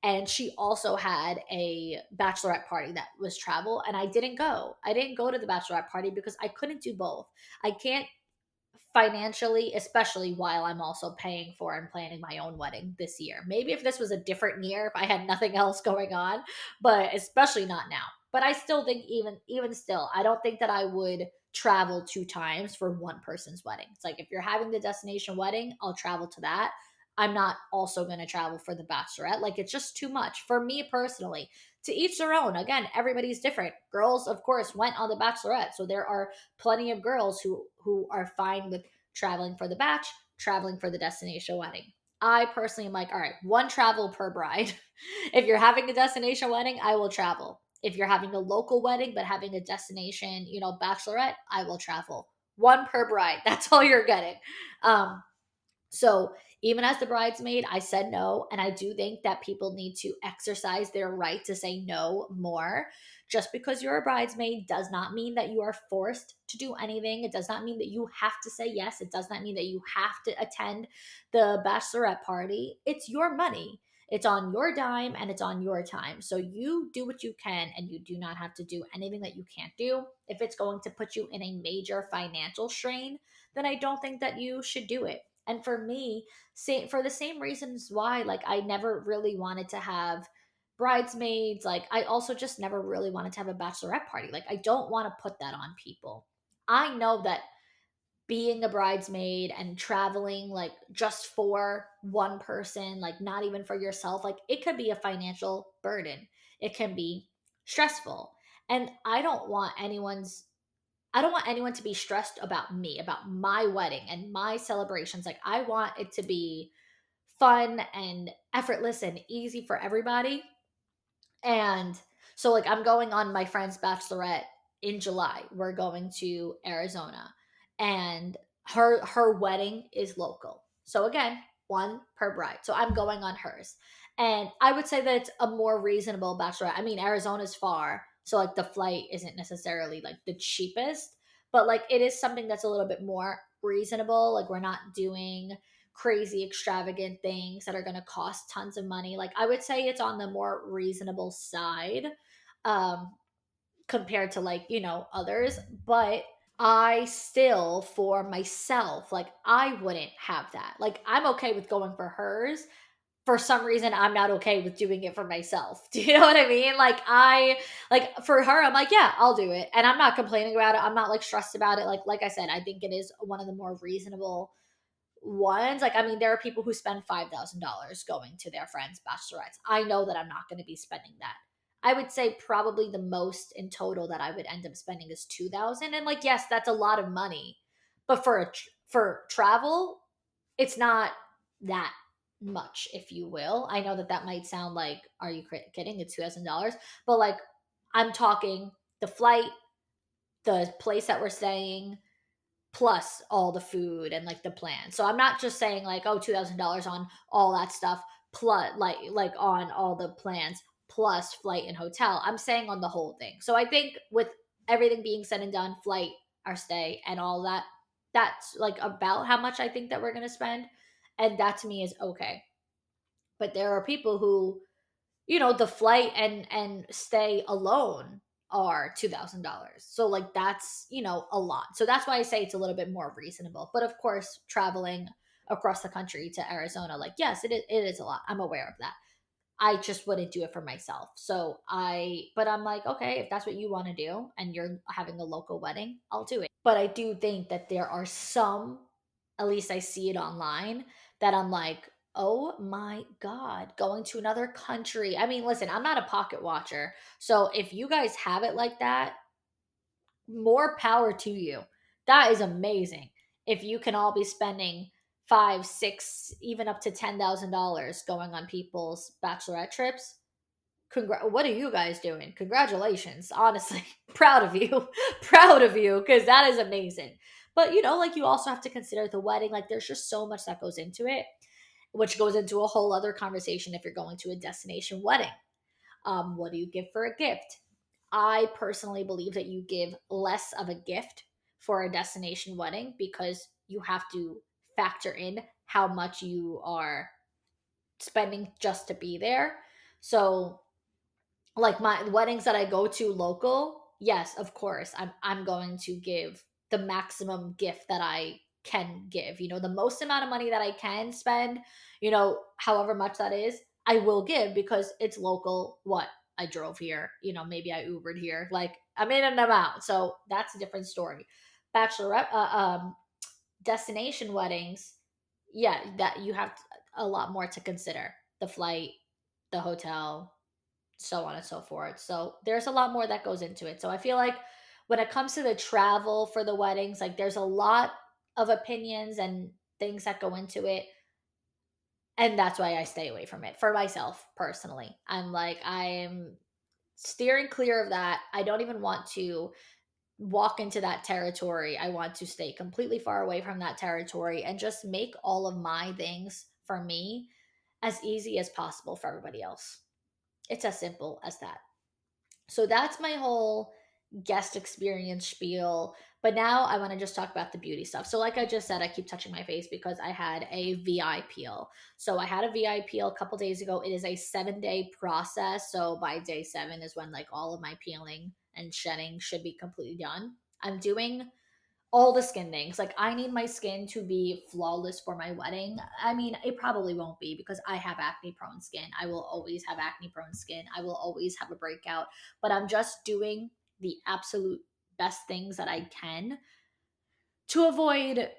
And she also had a bachelorette party that was travel, and I didn't go. I didn't go to the bachelorette party because I couldn't do both. I can't financially, especially while I'm also paying for and planning my own wedding this year. Maybe if this was a different year, if I had nothing else going on, but especially not now. But I still think even still, I don't think that I would travel 2 times for one person's wedding. It's like if you're having the destination wedding, I'll travel to that. I'm not also going to travel for the bachelorette. Like it's just too much for me personally. To each their own. Again, everybody's different. Girls, of course, went on the Bachelorette, so there are plenty of girls who are fine with traveling for the batch, traveling for the destination wedding. I personally am like, all right, one travel per bride. If you're having a destination wedding, I will travel. If you're having a local wedding but having a destination, bachelorette, I will travel. One per bride. That's all you're getting. Um, so even as the bridesmaid, I said no. And I do think that people need to exercise their right to say no more. Just because you're a bridesmaid does not mean that you are forced to do anything. It does not mean that you have to say yes. It does not mean that you have to attend the bachelorette party. It's your money. It's on your dime and it's on your time. So you do what you can and you do not have to do anything that you can't do. If it's going to put you in a major financial strain, then I don't think that you should do it. And for me, for the same reasons why, like, I never really wanted to have bridesmaids, like, I also just never really wanted to have a bachelorette party. Like, I don't want to put that on people. I know that being a bridesmaid and traveling, like, just for one person, like, not even for yourself, like, it could be a financial burden. It can be stressful. And I don't want anyone to be stressed about me, about my wedding and my celebrations. Like, I want it to be fun and effortless and easy for everybody. And so, like, I'm going on my friend's bachelorette in July. We're going to Arizona, and her wedding is local. So again, one per bride. So I'm going on hers, and I would say that it's a more reasonable bachelorette. I mean, Arizona's far, so like the flight isn't necessarily like the cheapest, but like it is something that's a little bit more reasonable. Like, we're not doing crazy extravagant things that are going to cost tons of money. Like, I would say it's on the more reasonable side, um compared to, like, others. But I still, for myself, like, I wouldn't have that. Like, I'm okay with going for hers. For some reason, I'm not okay with doing it for myself. Do you know what I mean? Like, for her, I'm like, yeah, I'll do it, and I'm not complaining about it. I'm not like stressed about it. Like I said, I think it is one of the more reasonable ones. Like, I mean, there are people who spend $5,000 going to their friends' bachelorettes. I know that I'm not going to be spending that. I would say probably the most in total that I would end up spending is 2,000. And like, yes, that's a lot of money, but for travel, it's not that much, if you will. I know that that might sound like, are you kidding? It's $2,000, but like, I'm talking the flight, the place that we're staying, plus all the food and like the plan. So I'm not just saying like, oh, $2,000 on all that stuff, plus like on all the plans, plus flight and hotel. I'm saying on the whole thing. So I think with everything being said and done, flight, our stay, and all that, that's like about how much I think that we're gonna spend. And that to me is okay. But there are people who, the flight and stay alone are $2,000. So like, that's, a lot. So that's why I say it's a little bit more reasonable. But of course, traveling across the country to Arizona, like, yes, it is a lot. I'm aware of that. I just wouldn't do it for myself. But I'm like, okay, if that's what you want to do and you're having a local wedding, I'll do it. But I do think that there are some, at least I see it online, that I'm like, oh my God, going to another country. I mean, listen, I'm not a pocket watcher. So if you guys have it like that, more power to you. That is amazing. If you can all be spending five, six, even up to $10,000 going on people's bachelorette trips, what are you guys doing? Congratulations. Honestly, proud of you. Proud of you, because that is amazing. But like, you also have to consider the wedding. Like, there's just so much that goes into it, which goes into a whole other conversation if you're going to a destination wedding. What do you give for a gift? I personally believe that you give less of a gift for a destination wedding because you have to factor in how much you are spending just to be there. So, like, my weddings that I go to local, yes, of course, I'm going to give the maximum gift that I can give. The most amount of money that I can spend, however much that is, I will give because it's local. What, I drove here, maybe I Ubered here. Like, I'm in and I'm out. So that's a different story. Bachelorette, destination weddings, yeah, that you have a lot more to consider: the flight, the hotel, so on and so forth. So there's a lot more that goes into it. So I feel like when it comes to the travel for the weddings, like there's a lot of opinions and things that go into it. And that's why I stay away from it for myself personally. I'm like, I'm steering clear of that. I don't even want to walk into that territory. I want to stay completely far away from that territory and just make all of my things for me as easy as possible for everybody else. It's as simple as that. So that's my whole guest experience spiel. But now I want to just talk about the beauty stuff. So, like I just said, I keep touching my face because I had a VI peel. So, I had a VI peel a couple days ago. It is a 7-day process. So, by day 7 is when like all of my peeling and shedding should be completely done. I'm doing all the skin things. Like, I need my skin to be flawless for my wedding. I mean, it probably won't be because I have acne prone skin. I will always have acne prone skin. I will always have a breakout, but I'm just doing the absolute best things that I can to avoid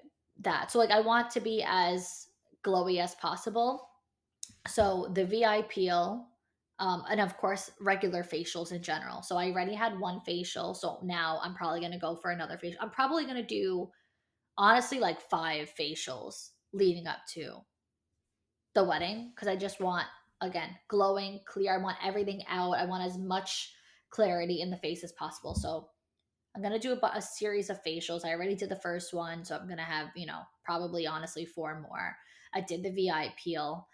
that. So, like, I want to be as glowy as possible. So, the VI peel, and of course, regular facials in general. So, I already had one facial. So, now I'm probably going to go for another facial. I'm probably going to do honestly like 5 facials leading up to the wedding because I just want, again, glowing, clear. I want everything out. I want as much clarity in the face as possible. So I'm going to do a series of facials. I already did the first one. So I'm going to have, probably honestly 4 more. I did the VI peel.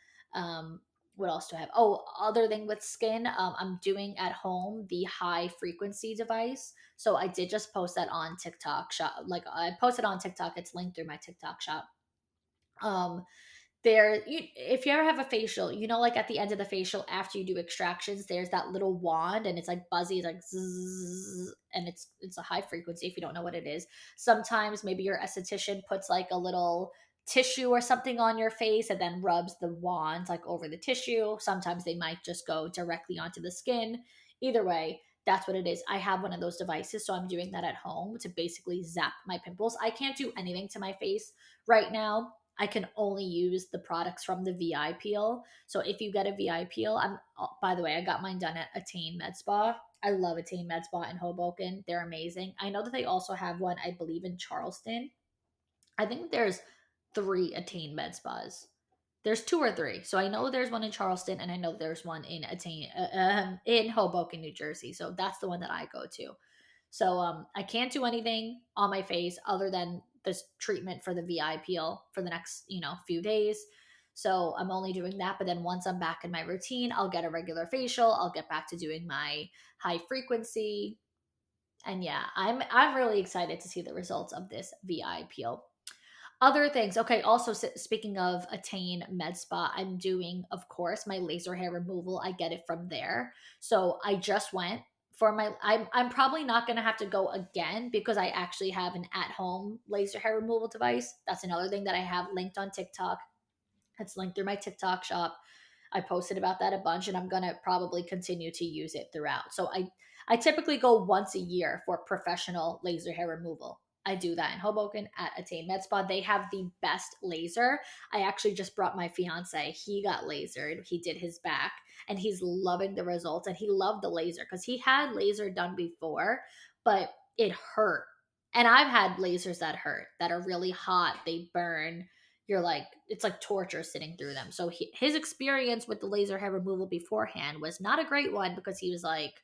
What else do I have? Oh, other thing with skin, I'm doing at home the high frequency device. So I did just post that on TikTok shop. Like I posted on TikTok. It's linked through my TikTok shop. Um, if you ever have a facial, like at the end of the facial after you do extractions, there's that little wand and it's like buzzy, it's like zzz, and it's a high frequency if you don't know what it is. Sometimes maybe your esthetician puts like a little tissue or something on your face and then rubs the wand like over the tissue. Sometimes they might just go directly onto the skin. Either way, that's what it is. I have one of those devices, so I'm doing that at home to basically zap my pimples. I can't do anything to my face right now. I can only use the products from the VI peel. So if you get a VI peel, by the way, I got mine done at Attain Med Spa. I love Attain Med Spa in Hoboken. They're amazing. I know that they also have one, I believe, in Charleston. I think there's 3 Attain Med Spas. There's 2 or 3. So I know there's one in Charleston and I know there's one in in Hoboken, New Jersey. So that's the one that I go to. So I can't do anything on my face other than this treatment for the VI peel for the next, few days. So I'm only doing that. But then once I'm back in my routine, I'll get a regular facial. I'll get back to doing my high frequency. And yeah, I'm really excited to see the results of this VI peel. Other things. Okay, also speaking of Attain Med Spa, I'm doing, of course, my laser hair removal. I get it from there. So I just went for my I'm probably not gonna have to go again because I actually have an at-home laser hair removal device. That's another thing that I have linked on TikTok. It's linked through my TikTok shop. I posted about that a bunch and I'm going to probably continue to use it throughout. So I typically go once a year for professional laser hair removal. I do that in Hoboken at Attain Med Spa. They have the best laser. I actually just brought my fiance. He got lasered. He did his back and he's loving the results and he loved the laser because he had laser done before, but it hurt. And I've had lasers that hurt, that are really hot, they burn. You're like, it's like torture sitting through them. So his experience with the laser hair removal beforehand was not a great one because he was like,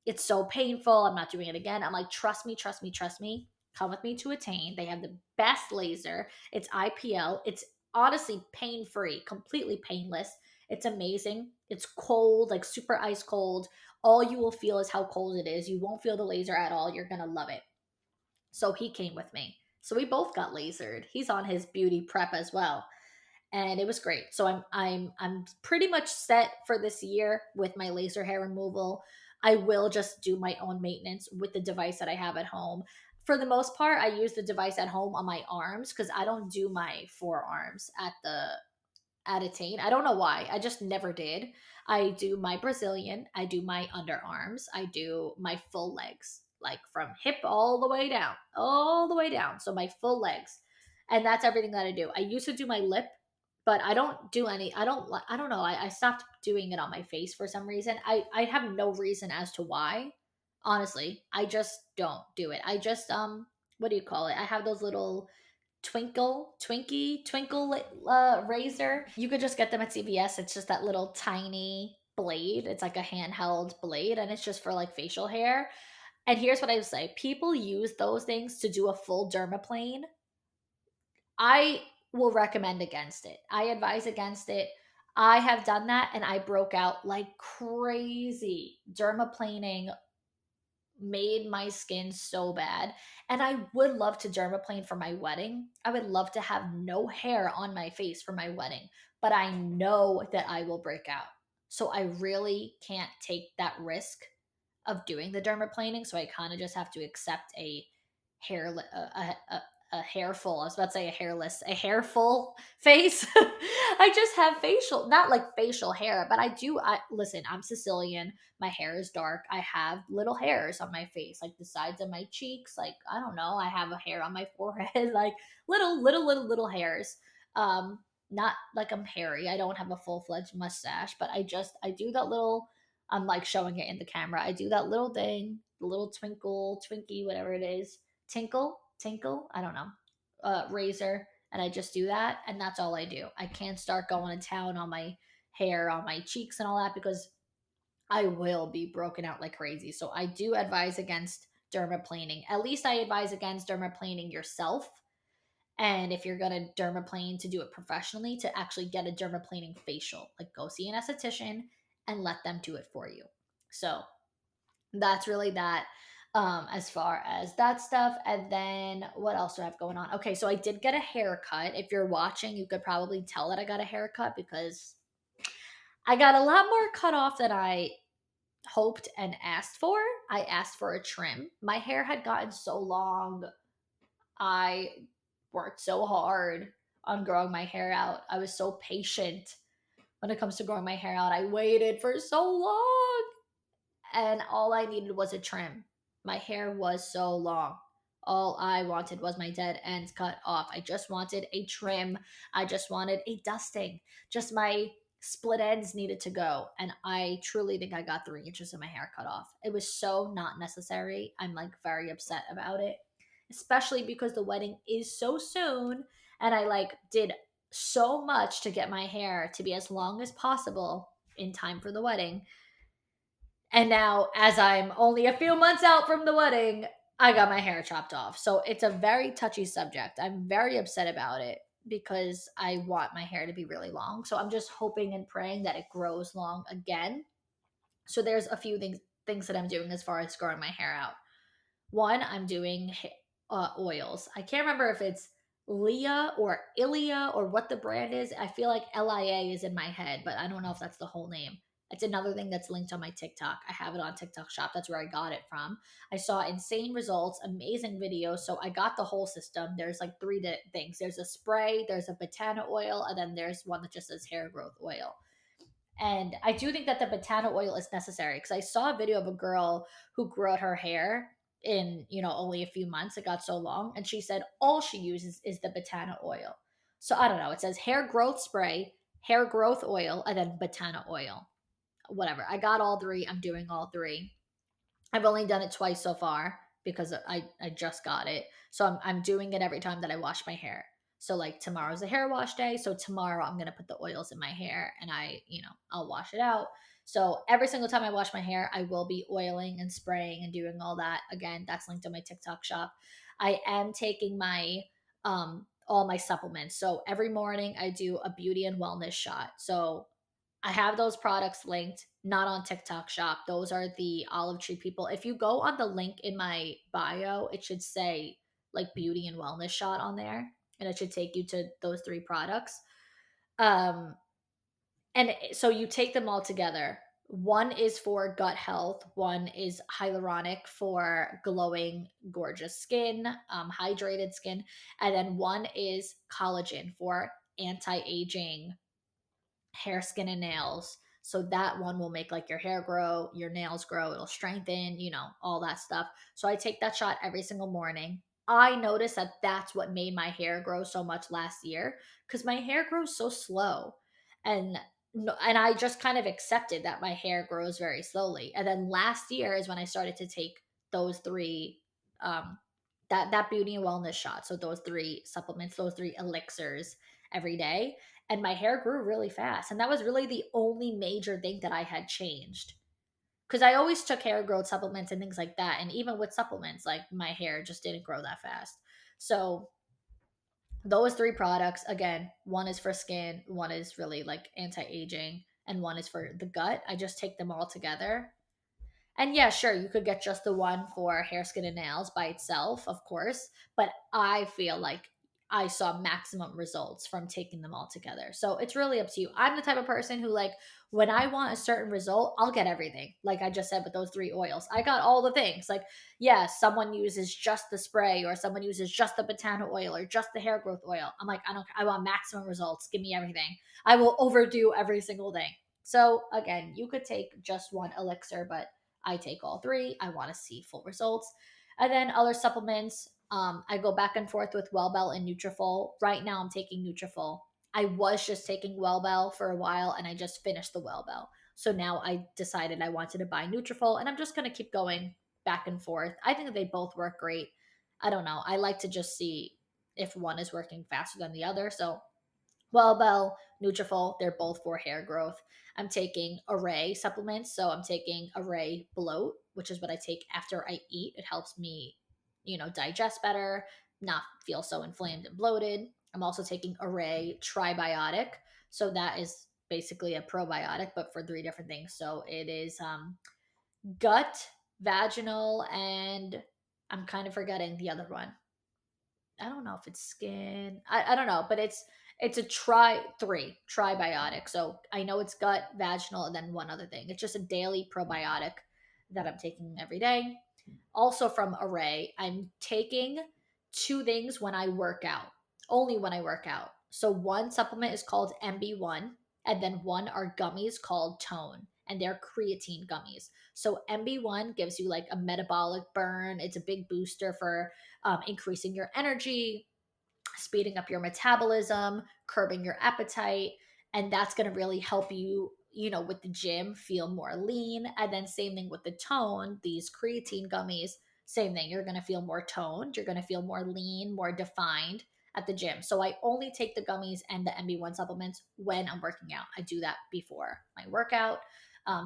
it's so painful. I'm not doing it again. I'm like, trust me, trust me, trust me. Come with me to Attain. They have the best laser. It's IPL. It's honestly pain free, completely painless. It's amazing. It's cold, like super ice cold. All you will feel is how cold it is. You won't feel the laser at all. You're going to love it. So he came with me. So we both got lasered. He's on his beauty prep as well. And it was great. So I'm pretty much set for this year with my laser hair removal. I will just do my own maintenance with the device that I have at home. For the most part, I use the device at home on my arms because I don't do my forearms at Attain. I don't know why. I just never did. I do my Brazilian, I do my underarms, I do my full legs, like from hip all the way down, all the way down. So my full legs. And that's everything that I do. I used to do my lip, but I don't do any, I don't know. I stopped doing it on my face for some reason. I have no reason as to why. Honestly, I just don't do it. I just, what do you call it? I have those little twinkle razor. You could just get them at CVS. It's just that little tiny blade. It's like a handheld blade, and it's just for like facial hair. And here's what I would say: people use those things to do a full dermaplane. I will recommend against it. I advise against it. I have done that and I broke out like crazy. Dermaplaning made my skin so bad. And I would love to dermaplane for my wedding. I would love to have no hair on my face for my wedding, but I know that I will break out. So I really can't take that risk of doing the dermaplaning. So I kind of just have to accept a hair, a hair full. I was about to say a hairless, a hair full face. I just have facial, not like facial hair, but I do. I listen. I'm Sicilian. My hair is dark. I have little hairs on my face, like the sides of my cheeks. Like I don't know. I have a hair on my forehead, like little hairs. Not like I'm hairy. I don't have a full fledged mustache, but I do that little. I'm like showing it in the camera. I do that little thing, the little twinkle, twinkie, whatever it is, tinkle. I don't know, razor, and I just do that, and that's all I do. I can't start going to town on my hair, on my cheeks, and all that because I will be broken out like crazy. So I do advise against dermaplaning. At least I advise against dermaplaning yourself. And if you're gonna dermaplane to do it professionally, to actually get a dermaplaning facial, like go see an esthetician and let them do it for you. So that's really that, as far as that stuff. And then what else do I have going on? Okay, so I did get a haircut. If you're watching, you could probably tell that I got a haircut because I got a lot more cut off than I hoped and asked for. I asked for a trim. My hair had gotten so long. I worked so hard on growing my hair out. I was so patient when it comes to growing my hair out. I waited for so long, and all I needed was a trim. My hair was so long. All I wanted was my dead ends cut off. I just wanted a trim. I just wanted a dusting. Just my split ends needed to go. And I truly think I got 3 inches of my hair cut off. It was so not necessary. I'm like very upset about it, especially because the wedding is so soon. And I like did so much to get my hair to be as long as possible in time for the wedding. And now, as I'm only a few months out from the wedding, I got my hair chopped off. So it's a very touchy subject. I'm very upset about it because I want my hair to be really long. So I'm just hoping and praying that it grows long again. So there's a few things that I'm doing as far as growing my hair out. One, I'm doing oils. I can't remember if it's Leah or Ilia or what the brand is. I feel like LIA is in my head, but I don't know if that's the whole name. It's another thing that's linked on my TikTok. I have it on TikTok Shop. That's where I got it from. I saw insane results, amazing videos. So I got the whole system. There's like three things. There's a spray, there's a botana oil, and then there's one that just says hair growth oil. And I do think that the botana oil is necessary because I saw a video of a girl who grew out her hair in, only a few months. It got so long. And she said all she uses is the botana oil. So I don't know. It says hair growth spray, hair growth oil, and then botana oil. Whatever. I got all three. I'm doing all three. I've only done it twice so far because I just got it. So I'm doing it every time that I wash my hair. So like tomorrow's a hair wash day. So tomorrow I'm gonna put the oils in my hair and I'll wash it out. So every single time I wash my hair, I will be oiling and spraying and doing all that. Again, that's linked to my TikTok shop. I am taking my all my supplements. So every morning I do a beauty and wellness shot. So I have those products linked, not on TikTok shop. Those are the olive tree people. If you go on the link in my bio, it should say like beauty and wellness shot on there, and it should take you to those three products. Um, and so you take them all together. One is for gut health, one is hyaluronic for glowing, gorgeous skin, hydrated skin, and then one is collagen for anti aging hair, skin, and nails. So that one will make like your hair grow, your nails grow, it'll strengthen, all that stuff. So I take that shot every single morning. I noticed that that's what made my hair grow so much last year, because my hair grows so slow. And and I just kind of accepted that my hair grows very slowly. And then last year is when I started to take those three um that beauty and wellness shot. So those three supplements, those three elixirs every day, and my hair grew really fast. And that was really the only major thing that I had changed, because I always took hair growth supplements and things like that. And even with supplements, like my hair just didn't grow that fast. So those three products, again, one is for skin, one is really like anti-aging, and one is for the gut. I just take them all together. And yeah, sure, you could get just the one for hair, skin, and nails by itself, of course. But I feel like I saw maximum results from taking them all together. So it's really up to you. I'm the type of person who, like, when I want a certain result, I'll get everything. Like I just said with those three oils, I got all the things. Like, yeah, someone uses just the spray, or someone uses just the botana oil, or just the hair growth oil. I'm like, I don't, I want maximum results. Give me everything. I will overdo every single thing. So again, you could take just one elixir, but I take all three. I want to see full results. And then other supplements, I go back and forth with Wellbell and Nutrafol. Right now, I'm taking Nutrafol. I was just taking Wellbell for a while, and I just finished the Wellbell. So now I decided I wanted to buy Nutrafol, and I'm just going to keep going back and forth. I think they both work great. I don't know. I like to just see if one is working faster than the other. So Wellbell, Nutrafol, they're both for hair growth. I'm taking Array supplements, so I'm taking Array Bloat, which is what I take after I eat. It helps me, digest better, not feel so inflamed and bloated. I'm also taking Array Tribiotic, so that is basically a probiotic, but for three different things. So it is gut, vaginal, and I'm kind of forgetting the other one. I don't know if it's skin. I don't know, but it's a tribiotic. So I know it's gut, vaginal, and then one other thing. It's just a daily probiotic that I'm taking every day. Also from Array, I'm taking two things when I work out. Only when I work out. So one supplement is called MB1, and then one are gummies called Tone, and they're creatine gummies. So MB1 gives you like a metabolic burn. It's a big booster for increasing your energy, speeding up your metabolism, curbing your appetite, and that's going to really help you, with the gym feel more lean. And then same thing with the Tone, these creatine gummies, same thing. You're going to feel more toned, you're going to feel more lean, more defined at the gym. So I only take the gummies and the MB1 supplements when I'm working out. I do that before my workout.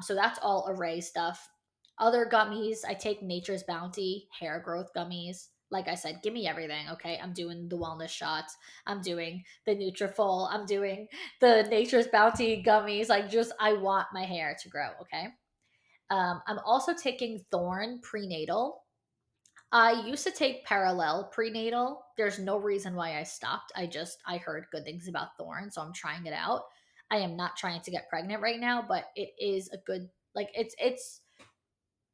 So that's all Array stuff. Other gummies, I take Nature's Bounty hair growth gummies. Like I said, give me everything, okay? I'm doing the wellness shots. I'm doing the Nutrafol. I'm doing the Nature's Bounty gummies. Like, just, I want my hair to grow, okay? I'm also taking Thorn prenatal. I used to take Parallel prenatal. There's no reason why I stopped. I heard good things about Thorn, so I'm trying it out. I am not trying to get pregnant right now, but it is a good, like, it's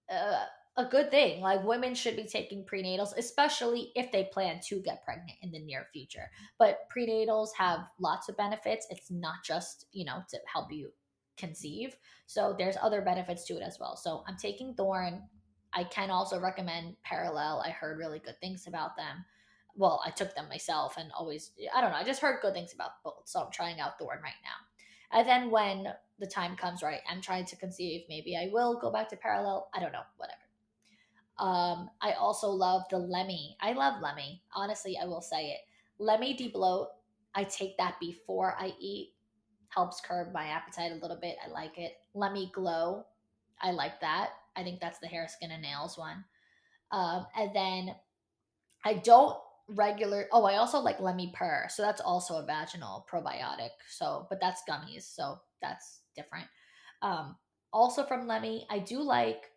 uh, a good thing. Like, women should be taking prenatals, especially if they plan to get pregnant in the near future. But prenatals have lots of benefits. It's not just, to help you conceive. So there's other benefits to it as well. So I'm taking Thorn. I can also recommend Parallel. I heard really good things about them. Well, I took them myself and always, I don't know, I just heard good things about both. So I'm trying out Thorn right now. And then when the time comes, right, I'm trying to conceive, maybe I will go back to Parallel. I don't know, whatever. I also love the Lemmy. I love Lemmy. Honestly, I will say it. Lemmy Debloat. I take that before I eat. Helps curb my appetite a little bit. I like it. Lemmy Glow. I like that. I think that's the hair, skin, and nails one. And then I don't I also like Lemmy Purr. So that's also a vaginal probiotic. So, but that's gummies. So that's different. Um, Also from Lemmy, I do like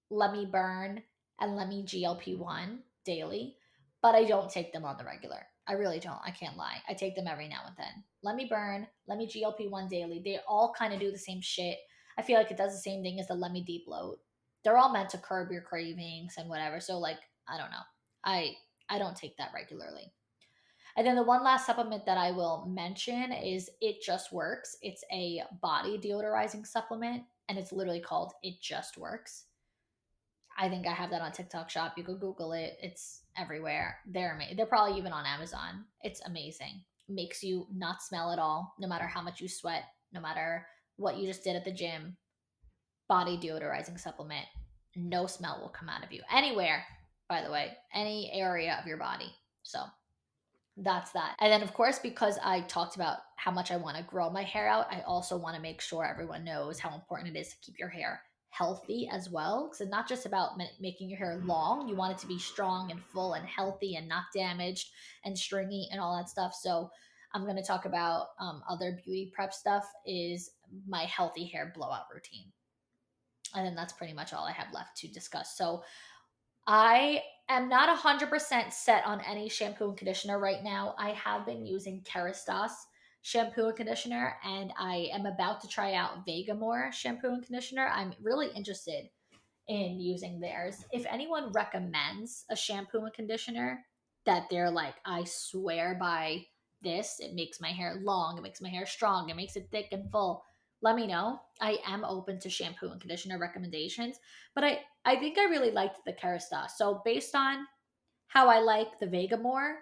Lemmy Burn and Lemmy GLP-1 daily, but I don't take them on the regular. I really don't. I can't lie. I take them every now and then. Lemmy Burn, Lemmy GLP-1 daily. They all kind of do the same shit. I feel like it does the same thing as the Lemmy Deep Bloat. They're all meant to curb your cravings and whatever. So, like, I don't know. I don't take that regularly. And then the one last supplement that I will mention is It Just Works. It's a body deodorizing supplement, and it's literally called It Just Works. I think I have that on TikTok Shop. You could Google it. It's everywhere. They're probably even on Amazon. It's amazing. Makes you not smell at all, no matter how much you sweat, no matter what you just did at the gym. Body deodorizing supplement. No smell will come out of you. Anywhere, by the way, any area of your body. So that's that. And then, of course, because I talked about how much I want to grow my hair out, I also want to make sure everyone knows how important it is to keep your hair healthy as well. Because it's not just about making your hair long, you want it to be strong and full and healthy and not damaged and stringy and all that stuff. So, I'm going to talk about other beauty prep stuff is my healthy hair blowout routine. And then that's pretty much all I have left to discuss. So, I am not 100% set on any shampoo and conditioner right now. I have been using Kerastase shampoo and conditioner, and I am about to try out Vegamore shampoo and conditioner. I'm really interested in using theirs. If anyone recommends a shampoo and conditioner that they're like, I swear by this, it makes my hair long, it makes my hair strong, it makes it thick and full, let me know. I am open to shampoo and conditioner recommendations, but I think I really liked the Kerastase. So based on how I like the Vegamore,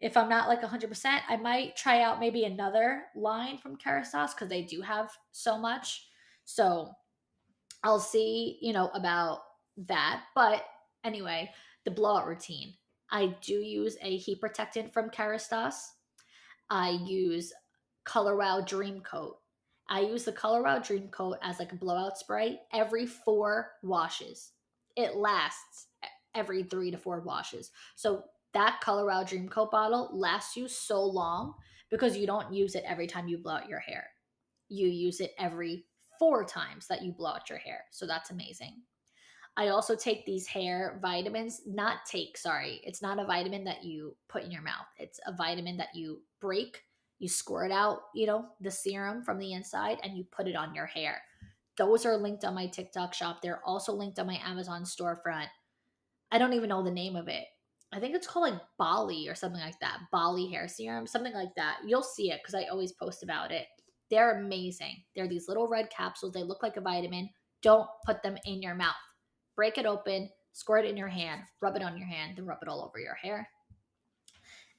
if I'm not like 100%, I might try out maybe another line from Kerastase because they do have so much. So I'll see, about that. But anyway, the blowout routine. I do use a heat protectant from Kerastase. I use Color Wow Dream Coat. I use the Color Wow Dream Coat as like a blowout spray every 4 washes. It lasts every 3 to 4 washes. So that Color Wow Dream Coat bottle lasts you so long because you don't use it every time you blow out your hair. You use it every 4 times that you blow out your hair. So that's amazing. I also take these hair vitamins, not take, sorry. It's not a vitamin that you put in your mouth. It's a vitamin that you break, you squirt out, the serum from the inside, and you put it on your hair. Those are linked on my TikTok shop. They're also linked on my Amazon storefront. I don't even know the name of it. I think it's called like Bali or something like that. Bali hair serum, something like that. You'll see it because I always post about it. They're amazing. They're these little red capsules. They look like a vitamin. Don't put them in your mouth. Break it open, squirt it in your hand, rub it on your hand, then rub it all over your hair.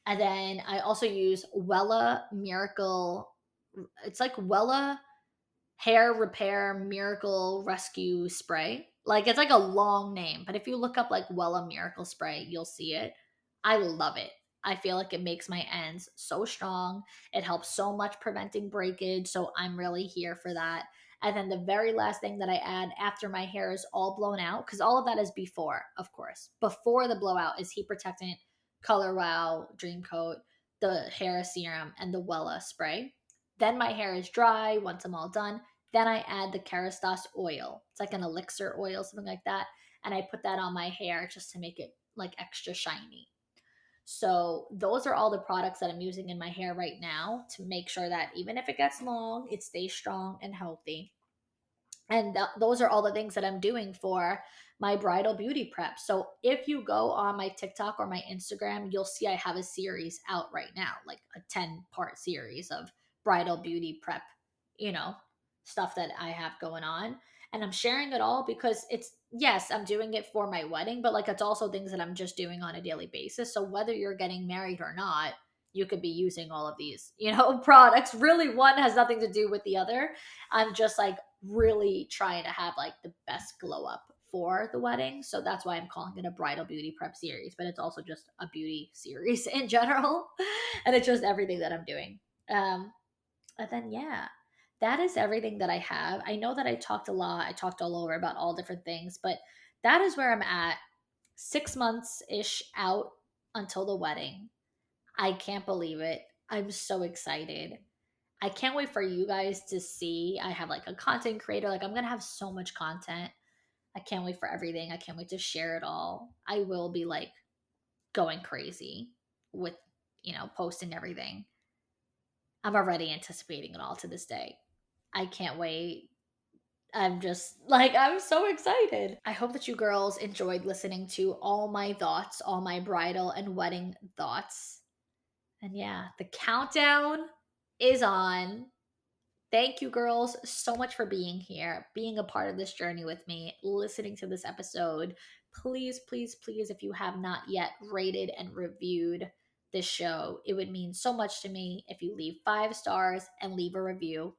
And then I also use Wella Miracle. It's like Wella Hair Repair Miracle Rescue Spray. Like it's like a long name, but if you look up like Wella Miracle Spray, you'll see it. I love it. I feel like it makes my ends so strong. It helps so much preventing breakage, so I'm really here for that. And then the very last thing that I add after my hair is all blown out, because all of that is before, of course. Before the blowout is heat protectant, Color Wow Dream Coat, the hair serum, and the Wella spray. Then my hair is dry once I'm all done. Then I add the Kerastase oil. It's like an elixir oil, something like that. And I put that on my hair just to make it like extra shiny. So those are all the products that I'm using in my hair right now to make sure that even if it gets long, it stays strong and healthy. And those are all the things that I'm doing for my bridal beauty prep. So if you go on my TikTok or my Instagram, you'll see I have a series out right now, like a 10-part series of bridal beauty prep, stuff that I have going on. And I'm sharing it all because yes, I'm doing it for my wedding, but like it's also things that I'm just doing on a daily basis. So whether you're getting married or not, you could be using all of these, products. Really, one has nothing to do with the other. I'm just like really trying to have like the best glow up for the wedding. So that's why I'm calling it a bridal beauty prep series, but it's also just a beauty series in general. And it's just everything that I'm doing. And then, yeah, that is everything that I have. I know that I talked a lot. I talked all over about all different things, but that is where I'm at 6 months ish out until the wedding. I can't believe it. I'm so excited. I can't wait for you guys to see. I have like a content creator. Like, I'm going to have so much content. I can't wait for everything. I can't wait to share it all. I will be like going crazy with, posting everything. I'm already anticipating it all to this day. I can't wait. I'm just like, I'm so excited. I hope that you girls enjoyed listening to all my thoughts, all my bridal and wedding thoughts. And yeah, the countdown is on. thank you, girls, so much for being here, being a part of this journey with me, listening to this episode. Please, please, please, if you have not yet rated and reviewed this show, it would mean so much to me if you leave 5 stars and leave a review.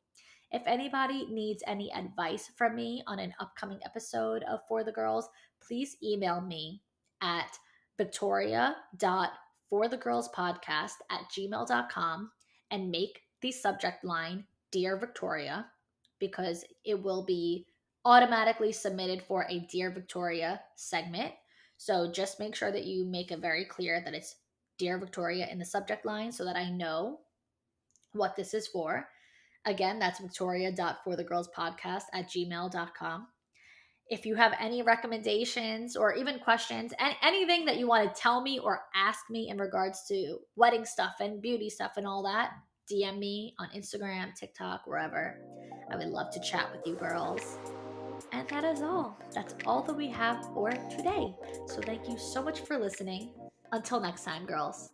If anybody needs any advice from me on an upcoming episode of For the Girls, please email me at victoria.forthegirlspodcast@gmail.com and make the subject line Dear Victoria, because it will be automatically submitted for a Dear Victoria segment. So just make sure that you make it very clear that it's Dear Victoria in the subject line so that I know what this is for. Again, that's victoria.forthegirlspodcast@gmail.com. If you have any recommendations or even questions, and anything that you want to tell me or ask me in regards to wedding stuff and beauty stuff and all that, DM me on Instagram, TikTok, wherever. I would love to chat with you girls. And that is all. That's all that we have for today. So thank you so much for listening. Until next time, girls.